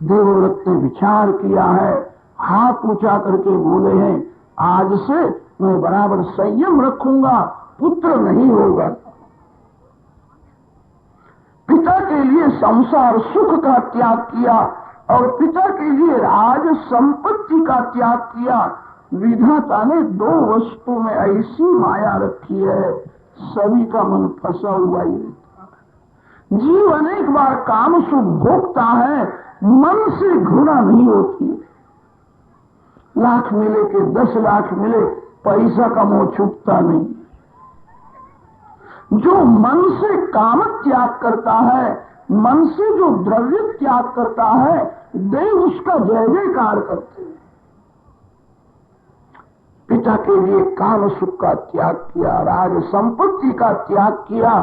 देवव्रत ने विचार किया है, हाथ ऊंचा करके बोले हैं आज से मैं बराबर संयम रखूंगा, पुत्र नहीं होगा। पिता के लिए संसार सुख का त्याग किया और पिता के लिए राज संपत्ति का त्याग किया। विधाता ने दो वस्तु में ऐसी माया रखी है, सभी का मन फंसा हुआ ही रहता है। जीव अनेक बार काम सुख भोगता है, मन से घृणा नहीं होती। लाख मिले के 10 लाख मिले, पैसा का मोह छूटता नहीं। जो मन से काम त्याग करता है, मन से जो द्रव्य त्याग करता है, देव उसका जय जयकार करते हैं। पिता के लिए काम सुख का त्याग किया, राज संपत्ति का त्याग किया।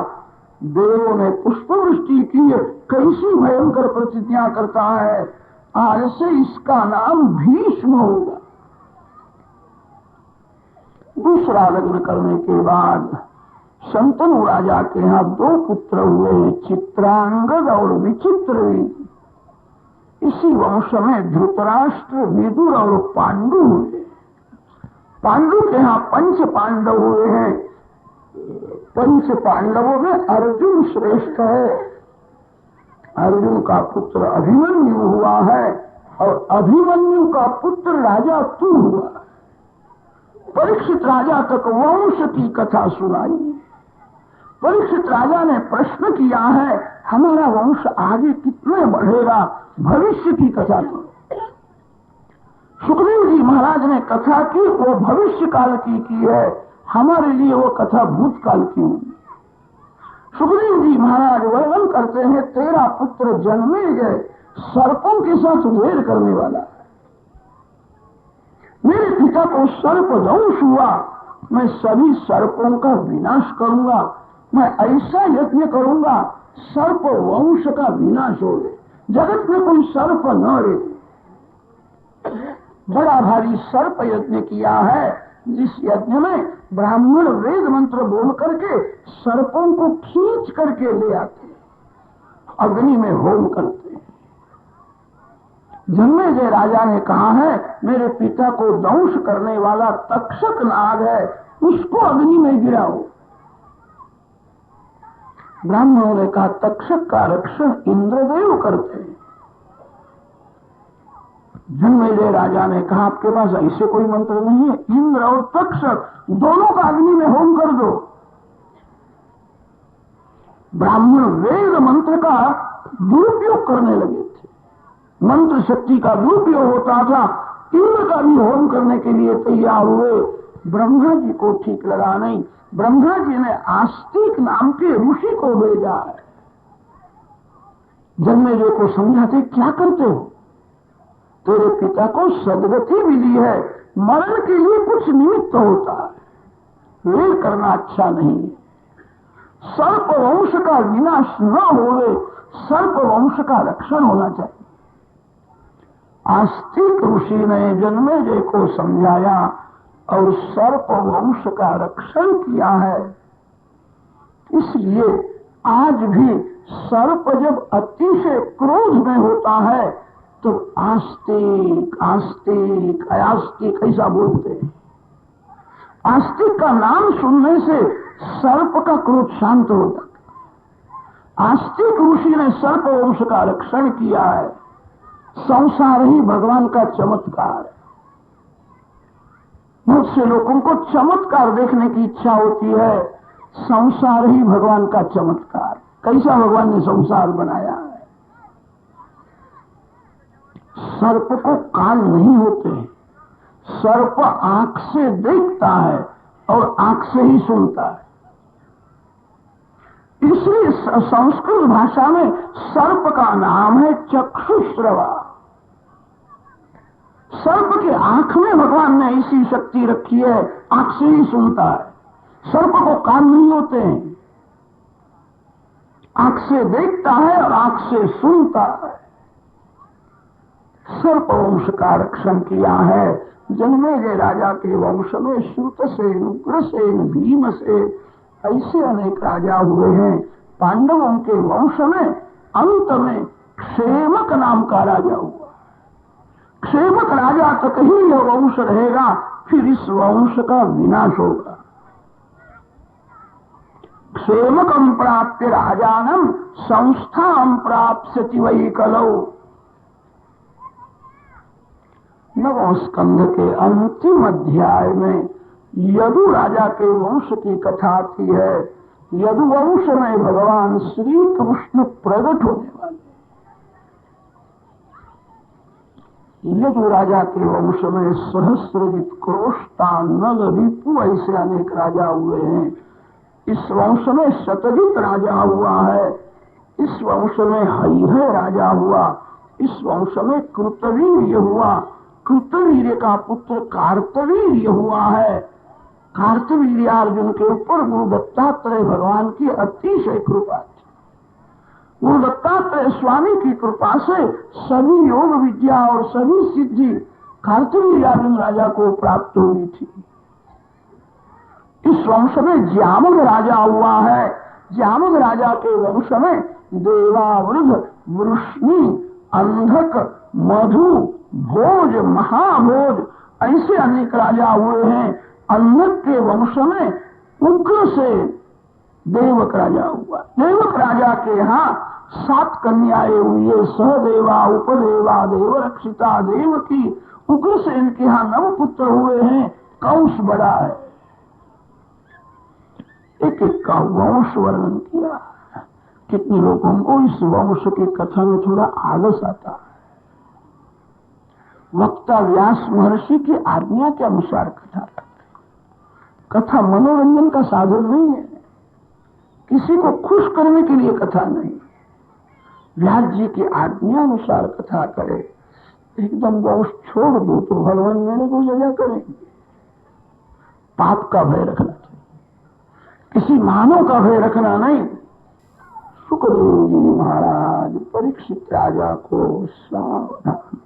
देवों ने पुष्पवृष्टि की, कैसी भयंकर प्रतिज्ञा करता है आज से इसका नाम भीष्म होगा। दूसरा लग्न करने के बाद शंतनु राजा के यहाँ 2 पुत्र हुए, चित्रांगद और विचित्रवीर। इसी वंश में धृतराष्ट्र, विदुर और पांडु हुए। पांडु के यहाँ 5 पांडव हुए हैं। 5 पांडवों में अर्जुन श्रेष्ठ है। अर्जुन का पुत्र अभिमन्यु हुआ है और अभिमन्यु का पुत्र राजा तू हुआ। परीक्षित राजा तक वंश की कथा सुनाई। परीक्षित राजा ने प्रश्न किया है हमारा वंश आगे कितने बढ़ेगा, भविष्य की कथा करो। सुखदेव जी महाराज ने कथा की, वो भविष्य काल की है, हमारे लिए वो कथा भूतकाल की हुई। सुखदेव जी महाराज वर्णन करते हैं तेरा पुत्र जन्मे गए सर्पों के साथ वेर करने वाला है। मेरे पिता को सर्प दंश हुआ, मैं सभी सर्पों का विनाश करूंगा। मैं ऐसा यज्ञ करूंगा सर्प वंश का विनाश हो गए, जगत में कोई सर्प न रहे। बड़ा भारी सर्प यज्ञ किया है, जिस यज्ञ में ब्राह्मण वेद मंत्र बोल करके सर्पों को खींच करके ले आते, अग्नि में होम करते। जन्मेजय राजा ने कहा है मेरे पिता को दंश करने वाला तक्षक नाग है, उसको अग्नि में गिराओ। ब्राह्मणों ने कहा तक्षक का रक्षण इंद्रदेव करते हैं। जन्मेजय राजा ने कहा आपके पास ऐसे कोई मंत्र नहीं है, इंद्र और तक्षक दोनों का अग्नि में होम कर दो। ब्राह्मण वेद मंत्र का दुरुपयोग करने लगे थे, मंत्र शक्ति का दुरुपयोग होता था, इंद्र का भी होम करने के लिए तैयार हुए। ब्रह्मा जी को ठीक लगा नहीं, ब्रह्मा जी ने आस्तिक नाम के ऋषि को भेजा है। जन्मेजय को समझाते, क्या करते हो? तेरे पिता को सदगति मिली है, मरण के लिए कुछ निमित्त होता है, वे करना अच्छा नहीं है। सर्प वंश का विनाश न होवे, सर्प वंश का रक्षण होना चाहिए। आस्तिक ऋषि ने जन्मेजय को समझाया और सर्प वंश का रक्षण किया है। इसलिए आज भी सर्प जब अतिशय क्रोध में होता है तो आस्तिक आस्तिक अयास्तिक ऐसा बोलते हैं। आस्तिक का नाम सुनने से सर्प का क्रोध शांत हो जाता। आस्तिक ऋषि ने सर्प वंश का रक्षण किया है। संसार ही भगवान का चमत्कार है। बहुत से लोगों को चमत्कार देखने की इच्छा होती है, संसार ही भगवान का चमत्कार। कैसा भगवान ने संसार बनाया है। सर्प को कान नहीं होते, सर्प आंख से देखता है और आंख से ही सुनता है। इसलिए संस्कृत भाषा में सर्प का नाम है चक्षुश्रवा। सर्प के आंख में भगवान ने ऐसी शक्ति रखी है, आंख से ही सुनता है। सर्प को कान नहीं होते हैं, आंख से देखता है और आंख से सुनता है। सर्प वंश का रक्षण किया है। जन्मेजय राजा के वंश में श्रुतसेन, उग्रसेन, भीमसेन ऐसे अनेक राजा हुए हैं। पांडवों के वंश में अंत में क्षेमक नाम का राजा हुआ। क्षेमक राजा तक ही यह वंश रहेगा, फिर इस वंश का विनाश होगा। क्षेमकम प्राप्य राजानम संस्थाम प्राप्स्यति वै कलौ। नवम स्कंध के अंतिम अध्याय में यदु राजा के वंश की कथा आती है। यदु वंश में भगवान श्री कृष्ण प्रकट होने वाले। यदु राजा के वंश में सहस्रजित, क्रोष्टा, नल, रिपु ऐसे अनेक राजा हुए हैं। इस वंश में शतजित राजा हुआ है। इस वंश में हरिहर राजा हुआ। इस वंश में कृतवीर्य हुआ। कृतवीर्य का पुत्र कार्तवीर्य हुआ है। कार्तवीर्य अर्जुन के ऊपर गुरु दत्तात्रेय भगवान की अतिशय कृपा थी। गुरु दत्तात्रेय स्वामी की कृपा से सभी योग विद्या और सभी सिद्धि कार्तवीर्य अर्जुन राजा को प्राप्त हुई थी। इस वंश में ज्यामग राजा हुआ है। ज्यामग राजा के वंश में देवावृध, वृष्णि, अंधक, मधु, भोज, महाभोज ऐसे अनेक राजा हुए हैं। अंधक के वंश में उग्र से देवक राजा हुआ। देवक राजा के यहाँ 7 कन्याएं हुई है। सहदेवा, उपदेवा, देवरक्षिता, देवकी। उग्रसेन के यहाँ 9 पुत्र हुए हैं। कंस बड़ा है। एक एक का वंश वर्णन किया। कितने लोगों को इस वंश की कथा में थोड़ा आलस आता है। वक्ता व्यास महर्षि की आज्ञा के अनुसार कथा करते। कथा मनोरंजन का साधन नहीं है, किसी को खुश करने के लिए कथा नहीं। व्यास जी की आज्ञा अनुसार कथा करे। एकदम वंश छोड़ दो तो भगवान मेरे को सजा करेंगे। पाप का भय रखना चाहिए, किसी मानव का भय रखना नहीं। सुखदेव जी महाराज परीक्षित राजा को सावधान।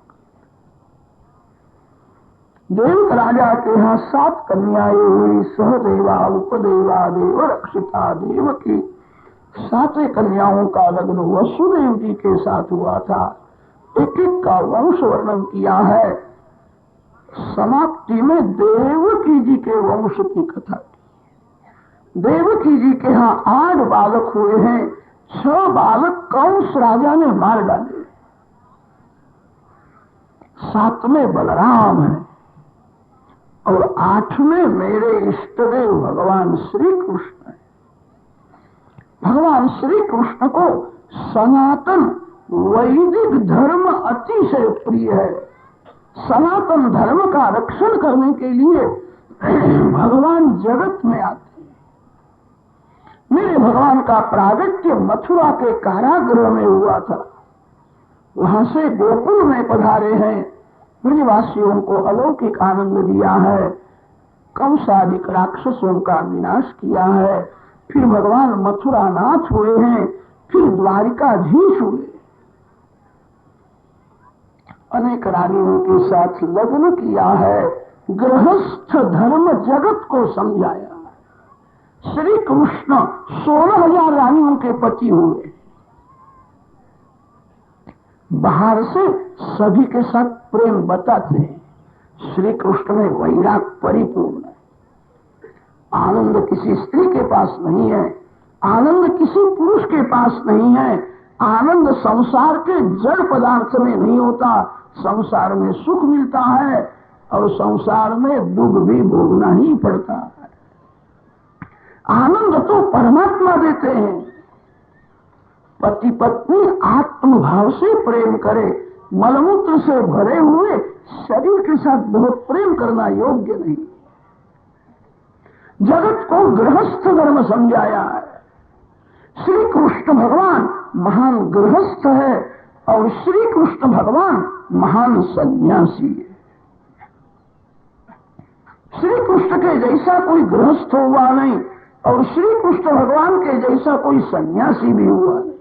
देवक राजा के यहाँ 7 कन्याएं हुई। सहदेवा, उपदेवा, देवरक्षिता, देवकी। 7 कन्याओं का लग्न वसुदेव जी के साथ हुआ था। एक एक का वंश वर्णन किया है। समाप्ति में देवकी जी के वंश की कथा की। देवकी जी के यहाँ 8 बालक हुए हैं। 6 बालक कंस राजा ने मार डाले। 7वें बलराम है और 8वें मेरे इष्टदेव भगवान श्री कृष्ण है। भगवान श्री कृष्ण को सनातन वैदिक धर्म अतिशय प्रिय है। सनातन धर्म का रक्षण करने के लिए भगवान जगत में आते हैं। मेरे भगवान का प्रागट्य मथुरा के कारागृह में हुआ था। वहां से गोकुल में पधारे हैं, ब्रजवासियों को अलौकिक आनंद दिया है, कंसादिक राक्षसों का विनाश किया है, फिर भगवान मथुरा नाथ हुए हैं, फिर द्वारिकाधीश हुए, अनेक रानियों के साथ लग्न किया है, गृहस्थ धर्म जगत को समझाया। श्री कृष्ण 16,000 रानियों के पति हुए, बाहर से सभी के साथ प्रेम बताते हैं, श्री कृष्ण में वैराग परिपूर्ण है। आनंद किसी स्त्री के पास नहीं है, आनंद किसी पुरुष के पास नहीं है, आनंद संसार के जड़ पदार्थ में नहीं होता। संसार में सुख मिलता है और संसार में दुख भी भोगना ही पड़ता है। आनंद तो परमात्मा देते हैं। पति पत्नी आत्मभाव से प्रेम करे, मलमूत्र से भरे हुए शरीर के साथ बहुत प्रेम करना योग्य नहीं। जगत को गृहस्थ धर्म समझाया है। श्री कृष्ण भगवान महान गृहस्थ है और श्री कृष्ण भगवान महान सन्यासी है। श्री कृष्ण के जैसा कोई गृहस्थ हुआ नहीं और श्री कृष्ण भगवान के जैसा कोई सन्यासी भी हुआ नहीं।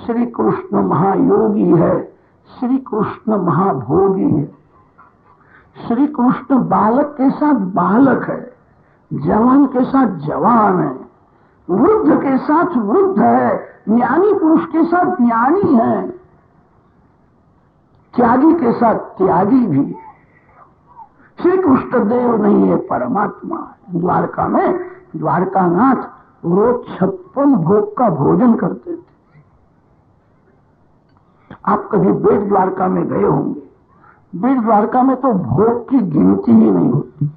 श्री कृष्ण महायोगी है, श्री कृष्ण महाभोगी है। श्री कृष्ण बालक के साथ बालक है, जवान के साथ जवान है, वृद्ध के साथ वृद्ध है, ज्ञानी पुरुष के साथ ज्ञानी है, त्यागी के साथ त्यागी भी। श्री कृष्ण देव नहीं है, परमात्मा है। द्वारका में द्वारकानाथ रोज 56 भोग का भोजन करते थे। आप कभी बेट द्वारका में गए होंगे, बेट द्वारका में तो भोग की गिनती ही नहीं होती।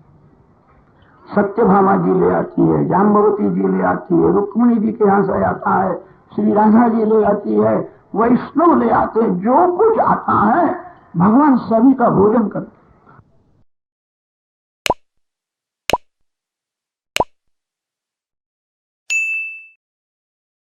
सत्यभामा जी ले आती है, जाम्बवती जी ले आती है, रुक्मिणी जी के यहाँ से आता है, श्री राधा जी ले आती है, वैष्णव ले आते हैं, जो कुछ आता है भगवान सभी का भोजन करते।